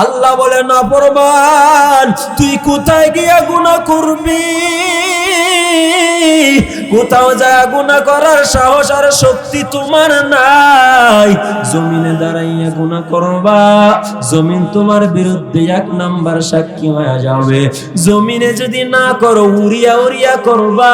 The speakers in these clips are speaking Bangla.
আল্লাহ বলে নাফরমান তুই কোথায় গিয়া গুনাহ করবি, কোথাও যায় গুনাহ করার সাহস আর শক্তি তোমার নাই। জমিনে দাঁড়াইয়া গুনাহ করবা, জমিন তোমার বিরুদ্ধে এক নাম্বার সাক্ষী হয়ে যাবে। জমিনে যদি না করো উড়িয়া উড়িয়া করবা,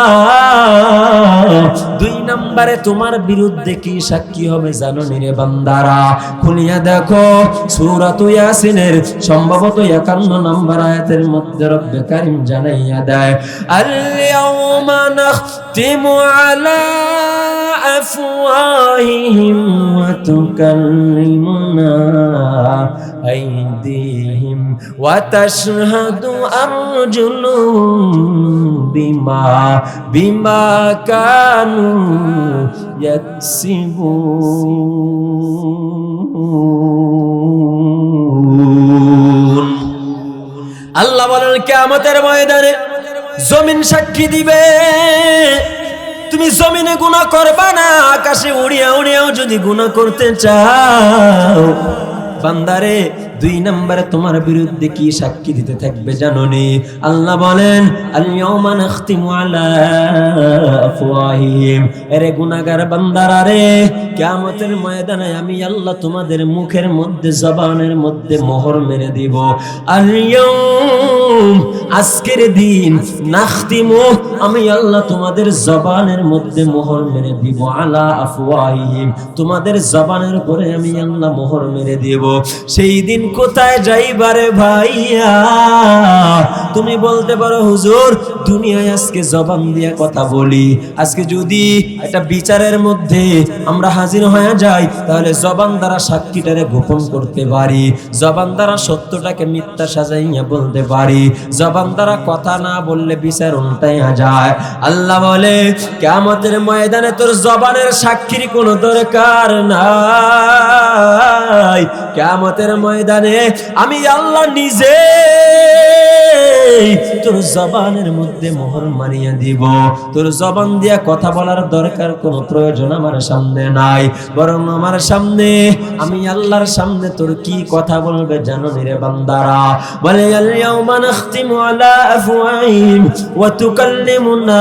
দুই নাম্বারে তোমার বিরুদ্ধে কি সাক্ষী হবে জানো নি রে বান্দারা? খুলিয়া দেখো সূরা ইয়াসিনের সম্ভবত 51 নম্বর আয়াতের মধ্যে রব্বে কারীম জানাইয়া দেয়, আল ইয়াউমা নাখতিমু আলা আফওয়াহিহিম ওয়া তুকাল্লিমুনা আইদিহিম ওয়া তাশহাদু আরজুলুহুম বিমা কানু ইয়াকসিবুন। আল্লাহ বলেন কিয়ামতের ময়দানে জমিন সাক্ষী দিবে। তুমি জমিনে গুনাহ করবা না, আকাশে উড়িয়া উড়িয়াও যদি গুনাহ করতে চাও বান্দারে, দুই নম্বরে তোমার বিরুদ্ধে কি সাক্ষী দিতে থাকবে জানো নি? আল্লাহ বলেন আল ইয়াউমা নাখতিমু আলা আফওয়াহিহিম। এরে গুনাহগার বান্দারা রে, কিয়ামতের ময়দানে আমি আল্লাহ তোমাদের মুখের মধ্যে জবানের মধ্যে মোহর মেরে দিব। আল ইয়াউম, আজকের দিন, নাখতিমু, আমি আল্লাহ তোমাদের জবানের মধ্যে মোহর মেরে দিব। আলা আফওয়াহিহিম, তোমাদের জবানের উপরে আমি আল্লাহ মোহর মেরে দিব। সেই দিন কোথায় যাইবারে ভাইয়া? তুমি বলতে পারো হুজুর দুনিয়ায় আজকে জবান দিয়ে কথা বলি, আজকে যদি একটা বিচারের মধ্যে আমরা হাজির হয়ে যাই তাহলে জবান দ্বারা সাক্ষীটারে গোপন করতে পারি, জবান দ্বারা সত্যটাকে মিথ্যা সাজাইয়া বলতে পারি, জবান দ্বারা কথা না বললে বিচার উল্টাইয়া যায়। আল্লাহ বলে কিয়ামতের ময়দানে তোর জবানের সাক্ষীর কোনো দরকার নাই। কিয়ামতের ময়দানে আমি আল্লাহ নিজে তোর জবানের মধ্যে মোহর মারিয়া দিব। তোর জবান দিয়া কথা বলার দরকার কোনো প্রয়োজন আমার সামনে নাই, বরং আমার সামনে আমি আল্লাহর সামনে তোর কি কথা বলবে জানো নি রে বান্দারা? বলে আল ইয়াউমা নাখতিমু আলা আফওয়াহিহিম ওয়া তুকাল্লিমুনা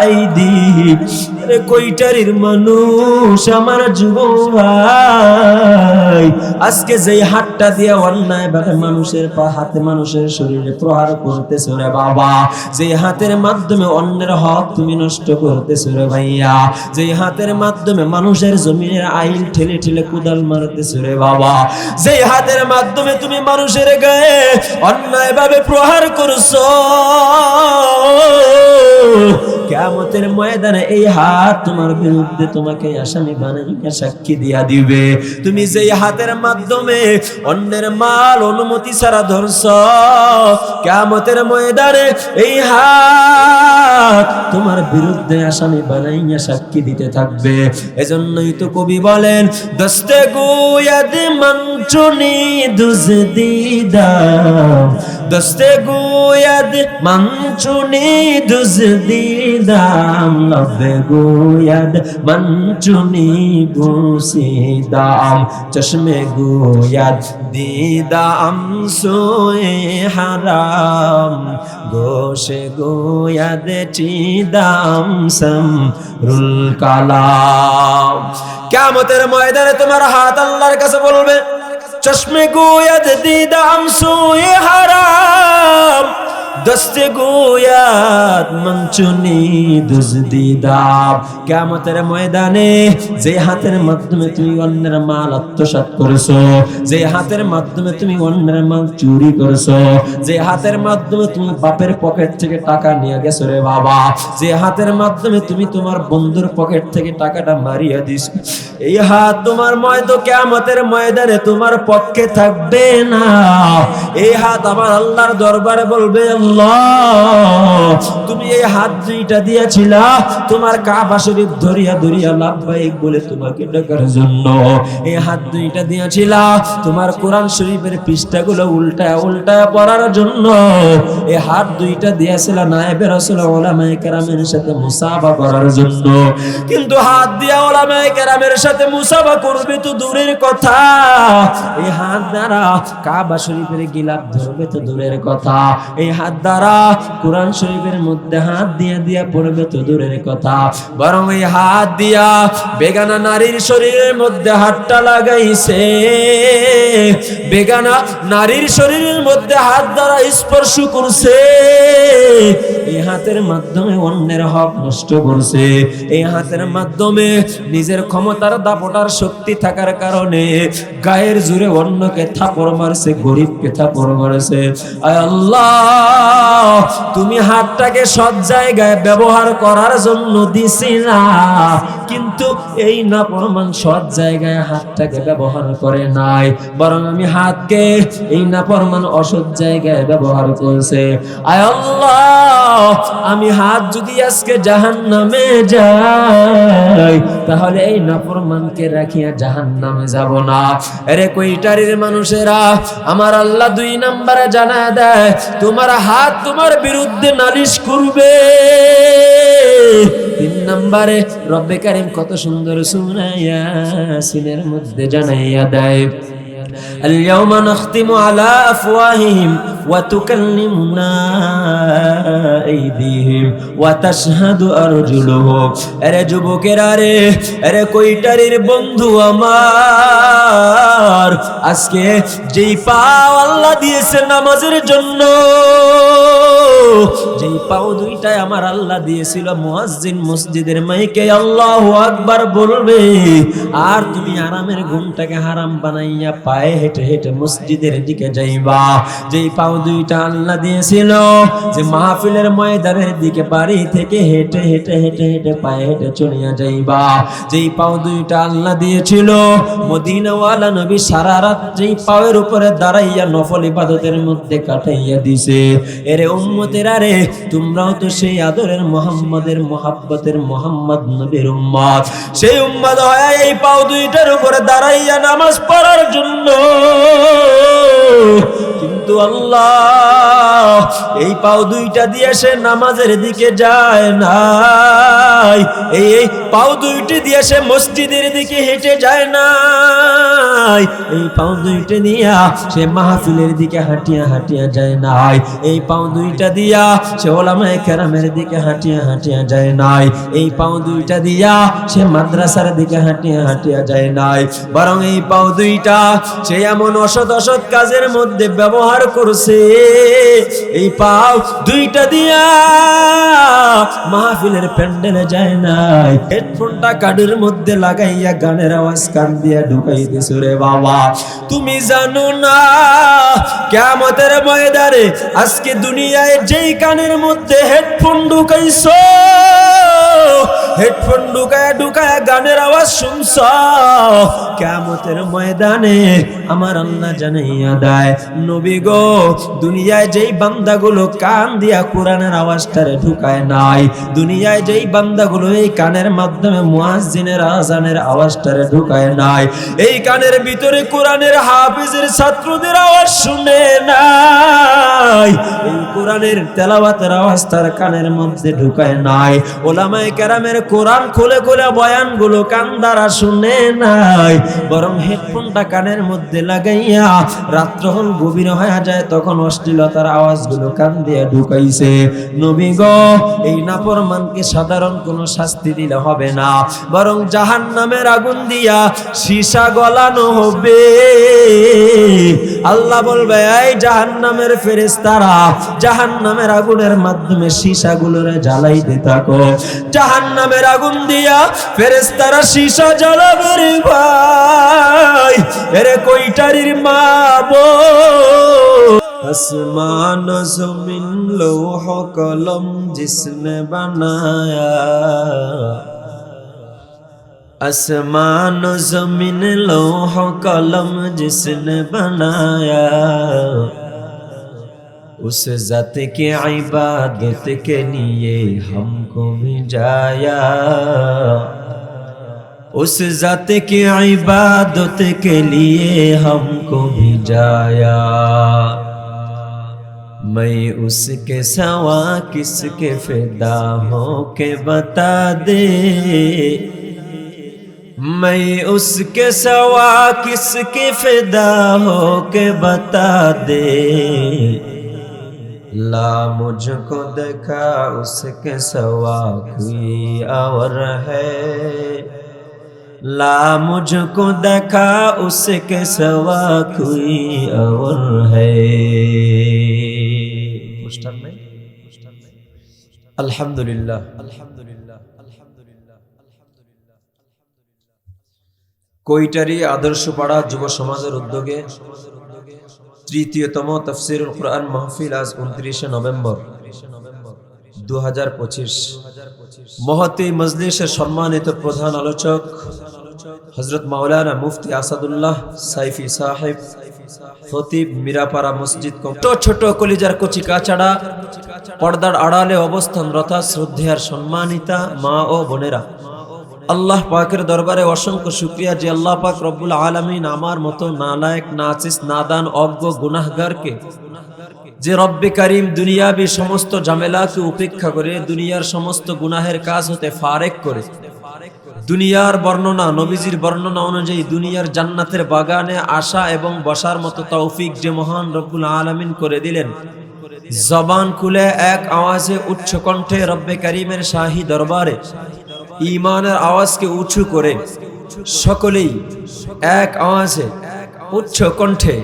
আইদিহিম। আরে কইটারির মানুষ আমার যুবক ভাই, আজকে যেই হাতটা দিয়ে অন্যায় ভাবে মানুষের হাতে মানুষের শরীরে প্রহার করতেছো রে বাবা, যে হাতের মাধ্যমে অন্যের হক তুমি নষ্ট করতেছো রে ভাইয়া, যে হাতের মাধ্যমে মানুষের জমিনের আইল ঠেলে ঠেলে কুদাল মারতেছো রে বাবা, যে হাতের মাধ্যমে তুমি মানুষের গায়ে অন্যায় ভাবে প্রহার করছো, কিয়ামতের ময়দানে এই হাত তোমার বিরুদ্ধে তোমাকে আসামি বানাইয়া সাক্ষী দিয়া দিবে। তুমি যেই হাতের মাধ্যমে অন্যের মাল অনুমতি ছাড়া ধরছো, কিয়ামতের ময়দানে এই হাত তোমার বিরুদ্ধে আসামি বানাইয়া সাক্ষী দিতে থাকবে। এজন্যই তো কবি বলেন দস্তে গোয়াদ মঞ্চুনি দুজদিদাম, দস্তে গোয়াদ মঞ্চুনি দুজদিদাম, লবে গোয়াদ মঞ্চুনি বুসিদাম, চশমে গোয়াদ দিদাম সোয়ে হারাম, গোশে গোয়াদ চিদাম সমরুল কালাম। কিয়ামতের ময়দানে তোমার হাত আল্লাহর কাছে বলবে চশমে গোয়াদ দিদাম সোয়ে হারাম, দস্তে গোয়াদ মঞ্চুনি দুজদিদাম। কিয়ামতের ময়দানে যে হাতের মাধ্যমে তুমি অন্যের মাল আত্মসাৎ করেছো, যে হাতের মাধ্যমে তুমি অন্যের মাল চুরি করেছো, যে হাতের মাধ্যমে তুমি বাপের পকেট থেকে টাকা নিয়ে গেছো রে বাবা, যে হাতের মাধ্যমে তুমি তোমার বন্ধুর পকেট থেকে টাকাটা মারিয়া দিছো, এই হাত তোমার কিয়ামতের ময়দানে তোমার পক্ষে থাকবে না। এই হাত আমার আল্লাহর দরবারে বলবে আল্লাহ আল্লাহ তুমি এই হাত দুইটা দিয়েছিলা তোমার কাবা শরীফ ধরিয়া ধরিয়া লাব্বাইক বলে তোমাকে ডাকার জন্য, এই হাত দুইটা দিয়েছিলা তোমার কোরআন শরীফের পৃষ্ঠাগুলো উল্টায় উল্টায় পড়ার জন্য, এই হাত দুইটা দিয়েছিলা নায়েবে রাসূল উলামায়ে কেরামের সাথে মুসাফা করার জন্য। কিন্তু হাত দিয়া উলামায়ে কেরামের সাথে মুসাফা করবে তো দূরের কথা, এই হাত দ্বারা কাবা শরীফের গিলাফ ধরবে তো দূরের কথা, এই হাত দ্বারা কোরআন শরীফের মধ্যে হাত দিয়া দিয়া পড়বে তো দূরের কথা, বরং এই হাত দিয়া বেগানা নারীর শরীরের মধ্যে হাতটা লাগাইছে, বেগানা নারীর শরীরের মধ্যে হাত দ্বারা স্পর্শ করছে, এই হাতের মাধ্যমে অন্যের হক নষ্ট করছে, এই হাতের মাধ্যমে নিজের ক্ষমতার দাপটার শক্তি থাকার কারণে গায়ের জোরে অন্যকে থাপড় মারছে, গরিবকে থাপড় মারছে। আয় আল্লাহ তুমি হাতটাকে সব জায়গায় ব্যবহার করার জন্য দিছিলা, কিন্তু এই নাফরমান সব জায়গায় হাতটাকে ব্যবহার করে নাই, বরং আমি হাতকে এই নাফরমান অসৎ জায়গায় ব্যবহার করছে। আয় আল্লাহ আমি হাত যদি আজকে জাহান্নামে যাই তাহলে এই নাফরমানকে রাখিয়া জাহান্নামে যাব না। আরে কইটারির মানুষেরা আমার আল্লাহ 2 নম্বরে জানায় দেয় তোমার হাত তোমার বিরুদ্ধে নালিশ করবে। 3 নম্বরে রব্বে কারীম কত সুন্দর সূরা ইয়াসিনের মধ্যে জানাইয়া দেয় اليوم نختم على أفواههم وتكلمنا أيديهم وتشهد أرجلهم। আরে যুবকেরা রে, আরে কইটারির বন্ধু আমার, আজকে যেই পাও আল্লাহ দিয়েছে নামাজের জন্য, যেই পাও দুইটায় আমার আল্লাহ দিয়েছিল মুয়াজ্জিন মসজিদের মাইকে আল্লাহু আকবার বলবে, আর তুমি আরামের ঘুমটাকে হারাম বানাইয়া পায়ে হেঁটে হেঁটে মসজিদের দিকে যাইবা। যেই পাও দুইটা আল্লাহ দিয়েছিল যে মাহফিলের ময়দানের দিকে বাড়ি থেকে হেঁটে হেঁটে হেঁটে হেঁটে পায়ে হেঁটে চলিয়া যাইবা। যেই পাও দুইটা আল্লাহ দিয়েছিল মদিনাওয়ালা নবী সারা রাত যেই পায়ের উপরে দাঁড়াইয়া নফল ইবাদতের মধ্যে কাটাইয়া দিছে। এরে উম্মতেরা রে, তোমরাও তো সেই আদরের মুহাম্মাদের মুহাব্বতের মুহাম্মদ নবীর উম্মত, সেই উম্মত হয়ে এই পাও দুইটার উপরে দাঁড়াইয়া নামাজ পড়ার জন্য। কিন্তু আল্লাহ এই পাও দুইটা দিয়ে সে নামাজের দিকে যায় নাই, এই পাও দুইটি দিয়ে সে মসজিদের দিকে হেঁটে যায় নাই, এই পাও দুইটা দিয়া সে মাহফিলের দিকে হাঁটিয়া হাঁটিয়া যায় নাই, এই পাও দুইটা দিয়া সে উলামায়ে কেরামের দিকে হাঁটিয়া হাঁটিয়া যায় নাই, এই পাও দুইটা দিয়া সে মাদ্রাসার দিকে হাঁটিয়া হাঁটিয়া যায় নাই, বরং এই পাও দুইটা সে এমন অসৎ অসৎ কাজের মধ্যে ব্যবহার করছে। এই পাও দুইটা দিয়া মাহফিলের প্যান্ডেলে যায় নাই, হেডফোনটা কানের মধ্যে লাগাইয়া গানের আওয়াজ কান দিয়া ঢুকাই দিছো। রে বাবা তুমি জানো না কিয়ামতের ময়দানে আজকে দুনিয়ায় যেই কানের মধ্যে হেডফোন ঢুকাইছো, হেডফোন ঢুকায়া ঢুকায়া গানের আওয়াজ শুনছো, কিয়ামতের ময়দানে আমার আল্লাহ জানাইয়া দেয় নবী গো দুনিয়ায় যেই বান্দাগুলো কান দিয়া কোরআনের আওয়াজটারে ঢুকায় নাই, দুনিয়ায় যেই বান্দাগুলো এই কানের মাধ্যমে মুয়াজ্জিনের আযানের আওয়াজটারে ঢুকায় নাই, এই কানের ভিতরে কোরআনের হাফেজের ছাত্রদের আওয়াজ শুনে নাই, এই কোরআনের তেলাওয়াতের আওয়াজ তার কানের মধ্যে ঢুকায় নাই, উলামায়ে কেরামের কোরআন খুলে খুলে বয়ানগুলো কান দ্বারা শুনে নাই, বরং হেডফোনটা কানের মধ্যে লাগাইয়া রাত্র যখন গভীর হয়ে যায় তখন অশ্লীলতার আওয়াজগুলো কান দিয়ে ঢুকাইছে। নবী গো এই নাফরমানকে সাধারণ কোনো শাস্তি দিলে হবে না, বরং জাহান্নামের আগুন দিয়া সীসা গলানো হবে। আল্লাহ বলবে এই জাহান্নামের ফেরেশতারা জাহান্নামের আগুনের মাধ্যমে সীসাগুলোরে জ্বালাইতে থাকো। জাহান্নামের আগুন দিয়া ফেরেশতারা সীসা জ্বালাবে রে ভাই। এরে কইটারির মা বো আসমান জমিন লৌহ কলম জিসনে বানায়া, आसमान जमीन लौह कलम जिसने बनाया, उस ज़ात की इबादत के लिए हमको भिजाया, उस ज़ात की इबादत के लिए हमको भिजाया। मैं उसके सवा किसके फिदा हो के बता दे, मैं उसके सवा किसके फिदा हो के बता दे। ला मुझको देखा उसके सवा कोई और है, ला मुझको देखा उसके सवा कोई और है। अल्हम्दुलिल्लाह, কোইটারি আদর্শপাড়া যুব সমাজের উদ্যোগে তৃতীয়তম তাফসীরুল কুরআন মাহফিল আজ 29 নভেম্বর 2025 মহতী মজলিসের সম্মানিত প্রধান আলোচক হযরত মাওলানা মুফতি আসাদুল্লাহ সাইফি সাহেব, খতিব মিরাপাড়া মসজিদ কমিটি, ছোট কলিজার কচি কাচাড়া পর্দার আড়ালে অবস্থানরত শ্রদ্ধেয়ার সম্মানিতা মা ও বোনেরা, আল্লাহ পাকের দরবারে অসংখ্য শুকরিয়া যে আল্লাহ পাক রব্বুল আলামিন আমার মতো নালায়েক, নাচিস, নাদান, অজ্ঞ, গুনাহগারকে যে রব্বে কারীম দুনিয়াবি সমস্ত ঝামেলাকে উপেক্ষা করে দুনিয়ার সমস্ত গুনাহের কাজ হতে ফারেক করে দুনিয়ার বর্ণনা, নবীজির বর্ণনা অনুযায়ী দুনিয়ার জান্নাতের বাগানে আসা এবং বসার মতো তৌফিক যে মহান রব্বুল আলামিন করে দিলেন, জবান খুলে এক আওয়াজে উচ্চ কণ্ঠে রব্বে কারীমের শাহী দরবারে ঈমানের আওয়াজকে উঁচু করে সকলেই এক আওয়াজে উচ্চ কণ্ঠে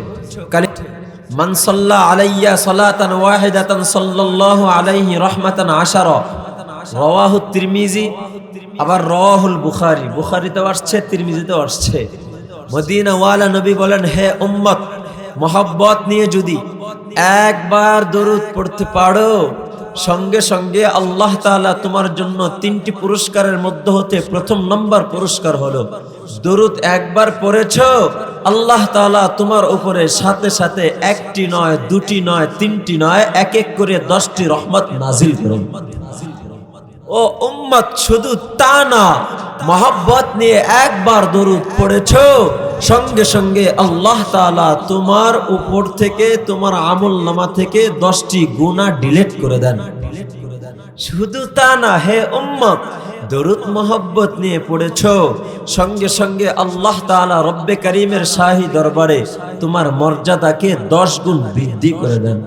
মান সাল্লা আলাইয়া সালাতান ওয়াহিদাতান সাল্লাল্লাহু আলাইহি রাহমাতান আশারা, রাওয়াহু তিরমিজি, আবার রাওয়াহুল বুখারী, বুখারীতেও আসছে, তিরমিজিতেও আসছে। মদিনা ওয়ালা নবী বলেন, হে উম্মত, মোহাব্বত নিয়ে যদি একবার দরুদ পড়তে পারো, সঙ্গে সঙ্গে আল্লাহ তাআলা তোমার জন্য 3টি পুরস্কারের মধ্যে হতে প্রথম নম্বর পুরস্কার হলো দরুদ একবার পড়েছো, আল্লাহ তাআলা তোমার উপরে সাথে সাথে 1টি নয়, 2টি নয়, 3টি নয়, এক এক করে 10টি রহমত নাজিল করেন। ও উম্মত, শুধু তা না, মোহাব্বত নিয়ে একবার দরুদ পড়েছো, সঙ্গে সঙ্গে আল্লাহ তাআলা তোমার উপর থেকে, তোমার আমলনামা থেকে 10টি গুনাহ ডিলিট করে দেন। শুধু তা না, হে উম্মত, দরুদ মোহাব্বত নিয়ে পড়েছো, সঙ্গে সঙ্গে আল্লাহ তাআলা রব্বে কারীমের শাহী দরবারে তোমার মর্যাদাকে 10 গুণ বৃদ্ধি করে দেন।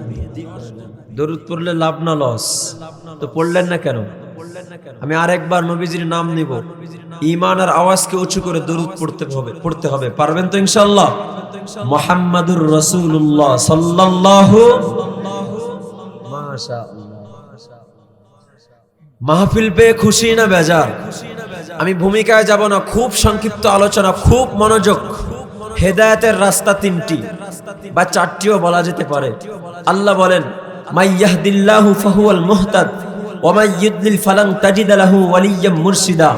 দরুদ পড়লে লাভ না লস? তো পড়লেন না কেন? আমি আরেকবার নবীজির নাম নিব, ঈমানের আওয়াজকে উঁচু করে দরুদ পড়তে হবে। পারবেন তো ইনশাআল্লাহ? মুহাম্মাদুর রাসূলুল্লাহ সাল্লাল্লাহু, মাশাআল্লাহ। মাহফিল পেয়ে খুশি না বেজার? আমি ভূমিকায় যাব না, খুব সংক্ষিপ্ত আলোচনা, খুব মনোযোগ। হেদায়েতের রাস্তা 3টি বা 4টিও বলা যেতে পারে। আল্লাহ বলেন, মাই ইয়াহদিল্লাহু ফাহুয়াল মুহতাদ ওয়া মাই ইউদ্লিল ফালান তাজিদ লাহু ওয়ালিয়্যাম মুরশিদা।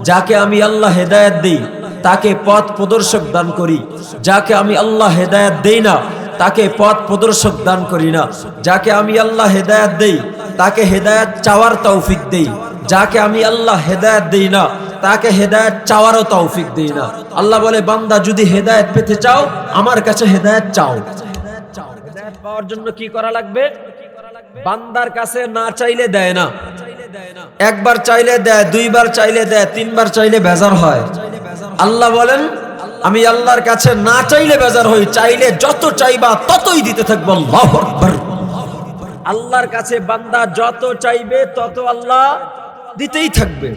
যাকে আমি আল্লাহ হেদায়েত দেই তাকে পথ প্রদর্শক দান করি, যাকে আমি আল্লাহ হেদায়েত দেই না তাকে পথ প্রদর্শক দান করি না। যাকে আমি আল্লাহ হেদায়েত দেই তাকে হেদায়েত চাওয়ার তৌফিক দেই, যাকে আমি আল্লাহ হেদায়েত দেই না তাকে হেদায়েত চাওয়ারও তৌফিক দেই না। আল্লাহ বলে, বান্দা যদি হেদায়েত পেতে চাও আমার কাছে হেদায়েত চাও। হেদায়েত পাওয়ার জন্য কি করা লাগবে? বান্দার কাছে না চাইলে দেয় না, একবার চাইলে দেয়, 2বার চাইলে দেয়, 3বার চাইলে বেজার হয়। আল্লাহ বলেন, আমি আল্লাহর কাছে না চাইলে বেজার হই, চাইলে যত চাইবা ততই দিতে থাকবো। আল্লাহু আকবার। আল্লাহর কাছে বান্দা যত চাইবে তত আল্লাহ দিতেই থাকবে।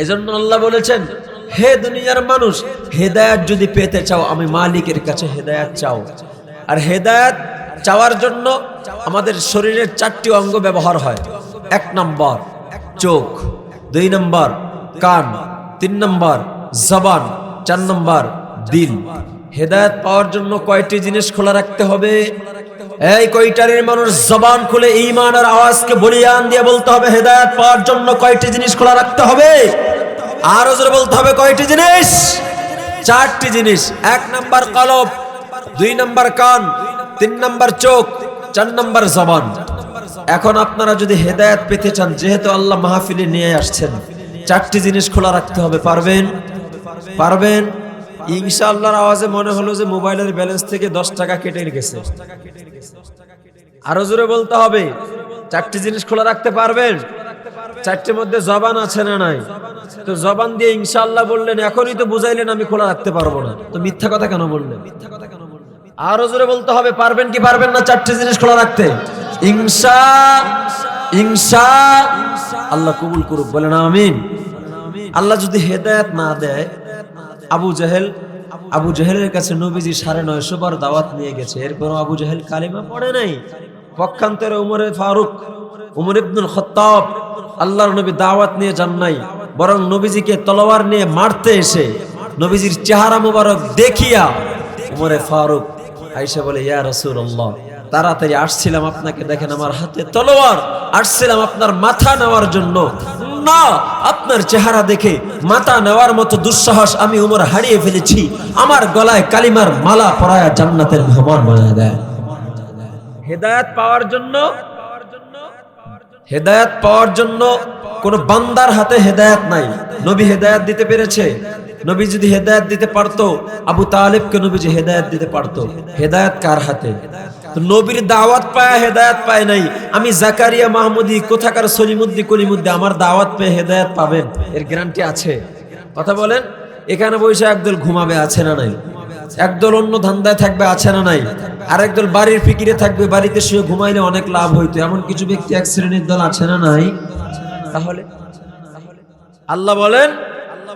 এজন্য আল্লাহ বলেছেন, হে দুনিয়ার মানুষ, হেদায়েত যদি পেতে চাও আমি মালিকের কাছে হেদায়েত চাও। আর হেদায়েত চাওয়ার জন্য আমাদের শরীরের 4টি অঙ্গ ব্যবহার হয়। 1 নম্বর চোখ, 2 নম্বর কান, 3 নম্বর জবান, 4 নম্বর দিল। হেদায়েত পাওয়ার জন্য কয়টি জিনিস খোলা রাখতে হবে? এই কয়টারের মানুষ জবান খুলে ঈমানের আওয়াজকে বলিয়ান দিয়ে বলতে হবে, হেদায়েত পাওয়ার জন্য কয়টি জিনিস খোলা রাখতে হবে? আরো জোরে বলতে হবে, কয়টি জিনিস? 4টি জিনিস। 1 নম্বর কলব, 2 নম্বর কান, 3 নম্বর চোখ, 4 নাম্বার জবান। এখন আপনারা যদি হেদায়েত পেতে চান, যেহেতু আল্লাহ মাহফিলে নিয়ে আসছেন, 4টি জিনিস খোলা রাখতে হবে। পারবেন? পারবেন? ইনশাআল্লাহর আওয়াজে মনে হলো যে মোবাইলের ব্যালেন্স থেকে 10 টাকা কেটে গেছে। আরো জোরে বলতে হবে। 4টি জিনিস খোলা রাখতে পারবেন? 4টির মধ্যে জবান আছে না নাই? তো জবান দিয়ে ইনশাআল্লাহ বললেন, এখনই তো বুঝাইলেন আমি খোলা রাখতে পারবো না, তো মিথ্যা কথা কেন বললেন? আরো জোরে বলতে হবে। পারবেন কি পারবেন না 4টি জিনিস খোলা রাখতে? ইনশা আল্লাহ কবুল করুক, বলেন আমিন। আল্লাহ যদি হেদায়েত না দেয়, আবু জেহেলের কাছে নবীজি 950 বার দাওয়াত নিয়ে গেছে, এরপর আবু জেহেল কালিমা পড়ে নাই। পক্ষান্তরে উমর ইবনুল খাত্তাব, আল্লাহর নবী দাওয়াত নিয়ে যান নাই, বরং নবীজিকে তলোয়ার নিয়ে মারতে এসে নবীজির চেহারা মুবারক দেখিয়া উমরে ফারুক আয়েশা বলে, ইয়া রাসূলুল্লাহ, তাড়াতাড়ি আসছিলাম আপনাকে দেখেন আমার হাতে তলোয়ার, আসছিলাম আপনার মাথা নেওয়ার জন্য, না আপনার চেহারা দেখে মাথা নেওয়ার মতো দুঃসাহস আমি উমর হারিয়ে ফেলেছি। আমার গলায় কালিমার মালা পরায়া জান্নাতের মেহমান বানিয়ে দেয়। হেদায়েত পাওয়ার জন্য কোন বান্দার হাতে হেদায়েত নাই। নবী হেদায়েত দিতে পেরেছে? নবী যদি হেদায়েত দিতে পারতো, আবু তালিবকে নবীজি হেদায়েত দিতে পারতো। হেদায়েত কার হাতে? তো নবীর দাওয়াত পায় হেদায়েত পায় নাই। আমি জাকারিয়া মাহমুদি, কোথাকার সলিমুদ্দি কলিমুদ্দি, আমার দাওয়াত পেয়ে হেদায়েত পাবেন এর গ্যারান্টি আছে? কথা বলেন। এখানে বসে একদল ঘুমাবে, আছে না নাই? একদল অন্য ধান্দায় থাকবে, আছে না নাই? আরেকদল বাড়ির ফিকিরে থাকবে, বাড়িতে শুয়ে ঘুমাইলে অনেক লাভ হইতো, এমন কিছু ব্যক্তি এক শ্রেণীর দল আছে না নাই? তাহলে আল্লাহ বলেন,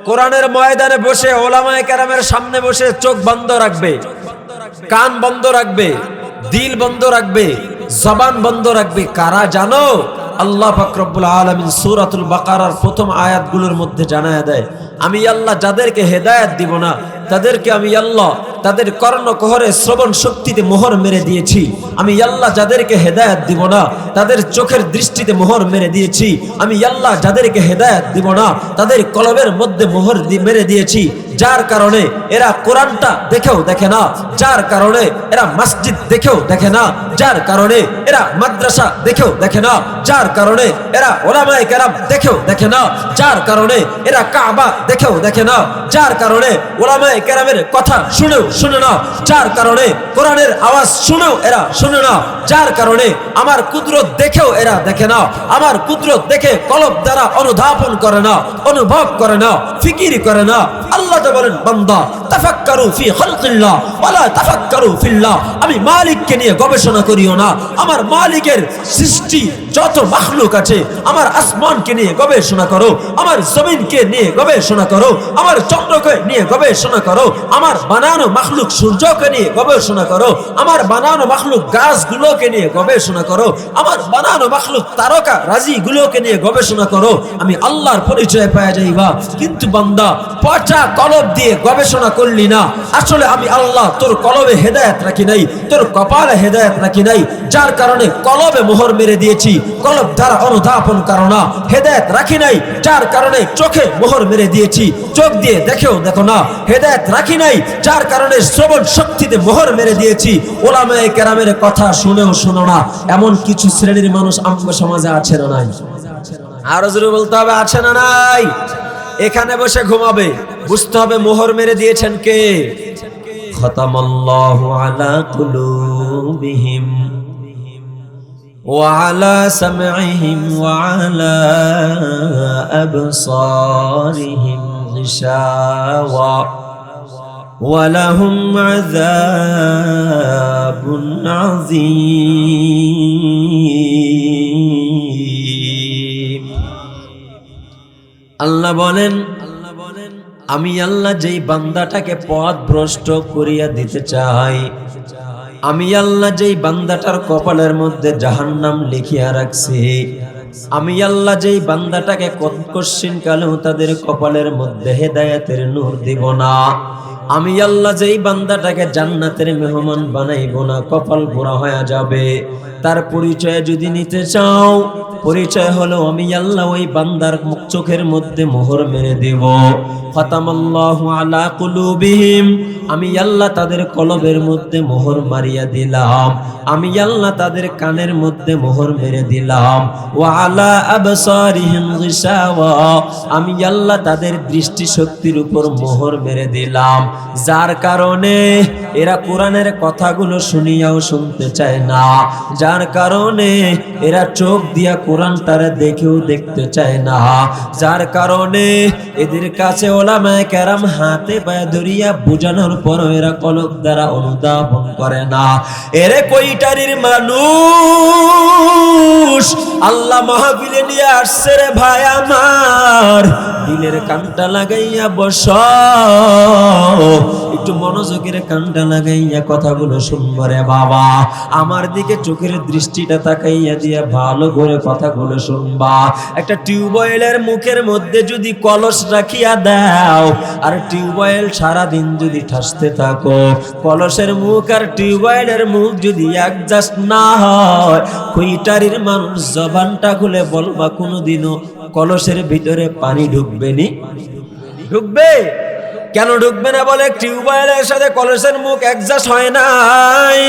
কোরআনের ময়দানে বসে ওলামায়ে কেরামের সামনে বসে চোখ বন্ধ রাখবে, কান বন্ধ রাখবে, দিল বন্ধ রাখবে, জবান বন্ধ রাখবে। কারা জানো? আল্লাহ পাক রব্বুল আলামিন সূরাতুল বাকারার প্রথম আয়াতগুলোর মধ্যে জানায়া দেয়, আমি আল্লাহ যাদেরকে হেদায়েত দিব না, তাদেরকে আমি আল্লাহ তাদের কর্ণকুহরে শ্রবণ শক্তিতে মোহর মেরে দিয়েছি। আমি আল্লাহ যাদেরকে হেদায়েত দিব না, তাদের চোখের দৃষ্টিতে মোহর মেরে দিয়েছি। আমি আল্লাহ যাদেরকে হেদায়েত দিব না, তাদের কলবের মধ্যে মোহর মেরে দিয়েছি। যার কারণে এরা কোরআনটা দেখেও দেখে না, যার কারণে এরা মসজিদ দেখেও দেখে না, যার কারণে এরা মাদ্রাসা দেখেও দেখে না, যার কারণে এরা ওলামায়ে কেরাম দেখেও দেখে না, যার কারণে এরা কাবা দেখেও দেখে না, যার কারণে ওলামায়ে কেরামের কথা শুনেও শুনে না, যার কারণে কোরআনের আওয়াজ শুনেও এরা শুনে না, যার কারণে আমার কুদরত দেখেও এরা দেখে না, আমার কুদরত দেখে কলব দ্বারা অনুধাবন করে না, অনুভব করে না, ফিকির করে না। আল্লাহ তো বলেন, বান্দা তাফাক্কারু ফি খালকিল্লাহ ওয়ালা তাফাক্কারু ফিল্লাহ। আমি মালিককে নিয়ে গবেষণা করিও না, আমার মালিকের সৃষ্টি যত মাখলুক আছে, আমার আসমানকে নিয়ে গবেষণা করো, আমার জমিনকে নিয়ে গবেষণা করো, আমার চন্দ্রকে নিয়ে গবেষণা করো, আমার বানানো মাখলুক সূর্যকে নিয়ে গবেষণা করো, আমার বানানো মাখলুক গাছগুলোকে নিয়ে গবেষণা করো, আমার বানানো মাখলুক তারকা রাজিগুলোকে নিয়ে গবেষণা করো। আমি আল্লাহর পরিচয় পাওয়া যাইবা। কিন্তু বান্দা, পচা কলব দিয়ে গবেষণা করলি না। আসলে আমি আল্লাহ তোর কলবে হেদায়েত রাখি নাই, তোর কপালে হেদায়েত রাখি নাই, যার কারণে কলবে মোহর মেরে দিয়েছি। কলব দ্বারা অনুধাবন করো না, হেদায়েত রাখি নাই, যার কারণে চোখে মোহর মেরে দিয়েছি। চোখ দিয়ে দেখেও দেখো না, হেদায়েত রাখি নাই, যার কারণে শ্রবণ শক্তিতে মোহর মেরে দিয়েছি। ওলামায়ে কেরামের কথা শুনেও শোনো না, এমন কিছু শ্রেণীর মানুষ আমাদের সমাজে আছে না নাই? আরো জোরে বলতে হবে, আছে না নাই? এখানে বসে ঘুমাবে, বুঝতে হবে মোহর মেরে দিয়েছেন কে? খতামাল্লাহু আলা কুলুবিহিম ওয়া আলা সামঈহিম ওয়া আলা আবসারিহিম গিশাওয়া ওয়া লাহুম আযাবুন আযীম। আল্লাহ বলেন, আমি আল্লাহ যেই বান্দাটাকে পথভ্রষ্ট করিয়া দিতে চাই, আমি আল্লাহ যেই বান্দাটার কপালের মধ্যে জাহান্নাম লিখিয়া রাখছি, আমি আল্লাহ যেই বান্দাটাকে কোশ্চিন কালেও তাদের কপালের মধ্যে হেদায়েতের নূর দিব না, আমি আল্লাহ যেই বান্দাটাকে জান্নাতের মেহমান বানাইব না, কপাল পোড়া হয়ে যাবে, তার পরিচয় যদি নিতে চাও, পরিচয় হলো আমি আল্লাহ ওই বান্দার চোখের মধ্যে মোহর মেরে দেব। খতামাল্লাহু আলা কুলুবিহিম আমি আল্লাহ তাদের কলবের মধ্যে মোহর মারিয়া দিলাম, আমি আল্লাহ তাদের কানের মধ্যে মোহর মেরে দিলাম, ওয়া আলা আবসারিহিম গিশাওয়া, আমি আল্লাহ তাদের দৃষ্টি শক্তির উপর মোহর মেরে দিলাম, যার কারণে এরা কোরআনের কথাগুলো শুনিয়াও শুনতে চায় না, যার কারণে এরা চোখ দিয়া কোরআনটারে দেখেও দেখতে চায় না, যার কারণে এদের কাছে ওলামায়ে কেরাম হাতে পায়ে ধরিয়া বুঝানোর পরও এরা কলব দ্বারা অনুধাবন করে না। এরে কইটারির মানুষ আল্লাহ মাহফিলে নিয়ে আসছে রে ভাই আমার, দিলের কানটা লাগাইয়া বস, একটু মনোযোগের কানটা লাগাইয়া কথাগুলো শুনবো রে বাবা, আমার দিকে চোখের দৃষ্টিটা তাকাইয়া দিয়া ভালো করে কথাগুলো শুনবা। একটা টিউবওয়েলের মুখের মধ্যে যদি কলস রাখিয়া দাও আর টিউবওয়েল সারাদিন যদি ঠাসতে থাকো, কলসের মুখ আর টিউবওয়েলের মুখ যদি অ্যাডজাস্ট না হয়, কইটারির মানুষ জবানটা খুলে বলবা কোনোদিনও কলসের ভিতরে পানি ঢুকবে নি? ঢুকবে? কেন ঢুকবে না? বলে টিউবওয়েলের সাথে কলসের মুখ অ্যাডজাস্ট হয় নাই।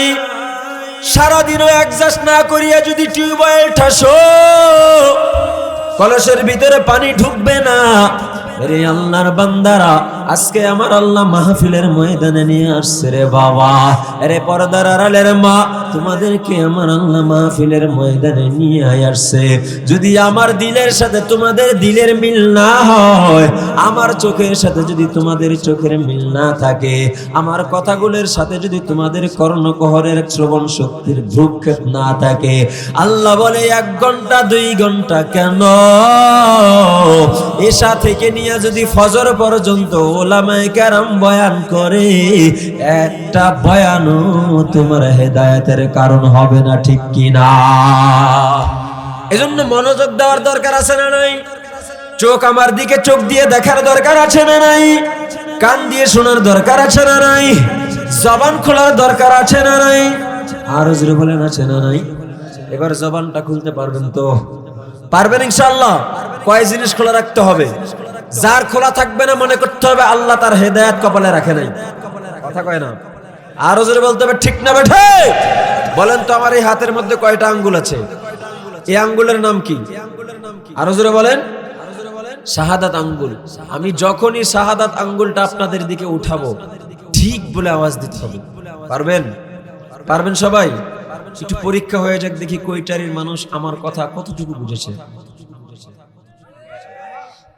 সারাদিনও অ্যাডজাস্ট না করিয়া যদি টিউবওয়েল ঠাসো, কলসের ভিতরে পানি ঢুকবে না। রে আল্লাহর বান্দারা, আজকে আমার আল্লাহ মাহফিলের ময়দানে নিয়ে আসছে রে বাবা। রে পর্দার আড়ালের মা, তোমাদেরকে আমার আল্লাহ মাহফিলের ময়দানে নিয়ে আসছে। যদি আমার দিলের সাথে তোমাদের দিলের মিল না হয়, আমার চোখের সাথে যদি তোমাদের চোখের মিল না থাকে, আমার কথাগুলোর সাথে যদি তোমাদের কর্ণকহরের শ্রবণ শক্তির ভ্রুক্ষেপ না থাকে, আল্লাহ বলে 1 ঘন্টা 2 ঘন্টা কেন, এশা থেকে নিয়ে যদি ফজর পর্যন্ত ওলামায়ে কেরাম বয়ান করে, একটা বয়ানও তোমার হেদায়েতের কারণ হবে না, ঠিক কিনা? এজন্য মনোযোগ দেওয়ার দরকার আছে না নাই? চোখ আমার দিকে চোখ দিয়ে দেখার দরকার আছে না নাই? কান দিয়ে শোনার দরকার আছে না নাই? জবান খোলার দরকার আছে না নাই? আর জোরে বলেন আছে না নাই? এবার জবানটা খুলতে পারবেন তো? পারবেন ইনশাআল্লাহ? কয় জিনিস খোলা রাখতে হবে? যার খোলা থাকবে না মনে করতে হবে আল্লাহ তার হেদায়েত কপালে রাখে নাই। কথা কয় না? আরো জোরে বলতে হবে, ঠিক না বেঠে? বলেন তো আমার এই হাতের মধ্যে কয়টা আঙ্গুল আছে? এই আঙ্গুলের নাম কি? আরো জোরে বলেন। শাহাদাত আঙ্গুল। আমি যখনই শাহাদাত আঙ্গুলটা আপনাদের দিকে উঠাবো, ঠিক বলে আওয়াজ দিতে হবে। পারবেন? পারবেন সবাই? একটু পরীক্ষা হয়ে যাক, দেখি কইটারির মানুষ আমার কথা কতটুকু বুঝেছে।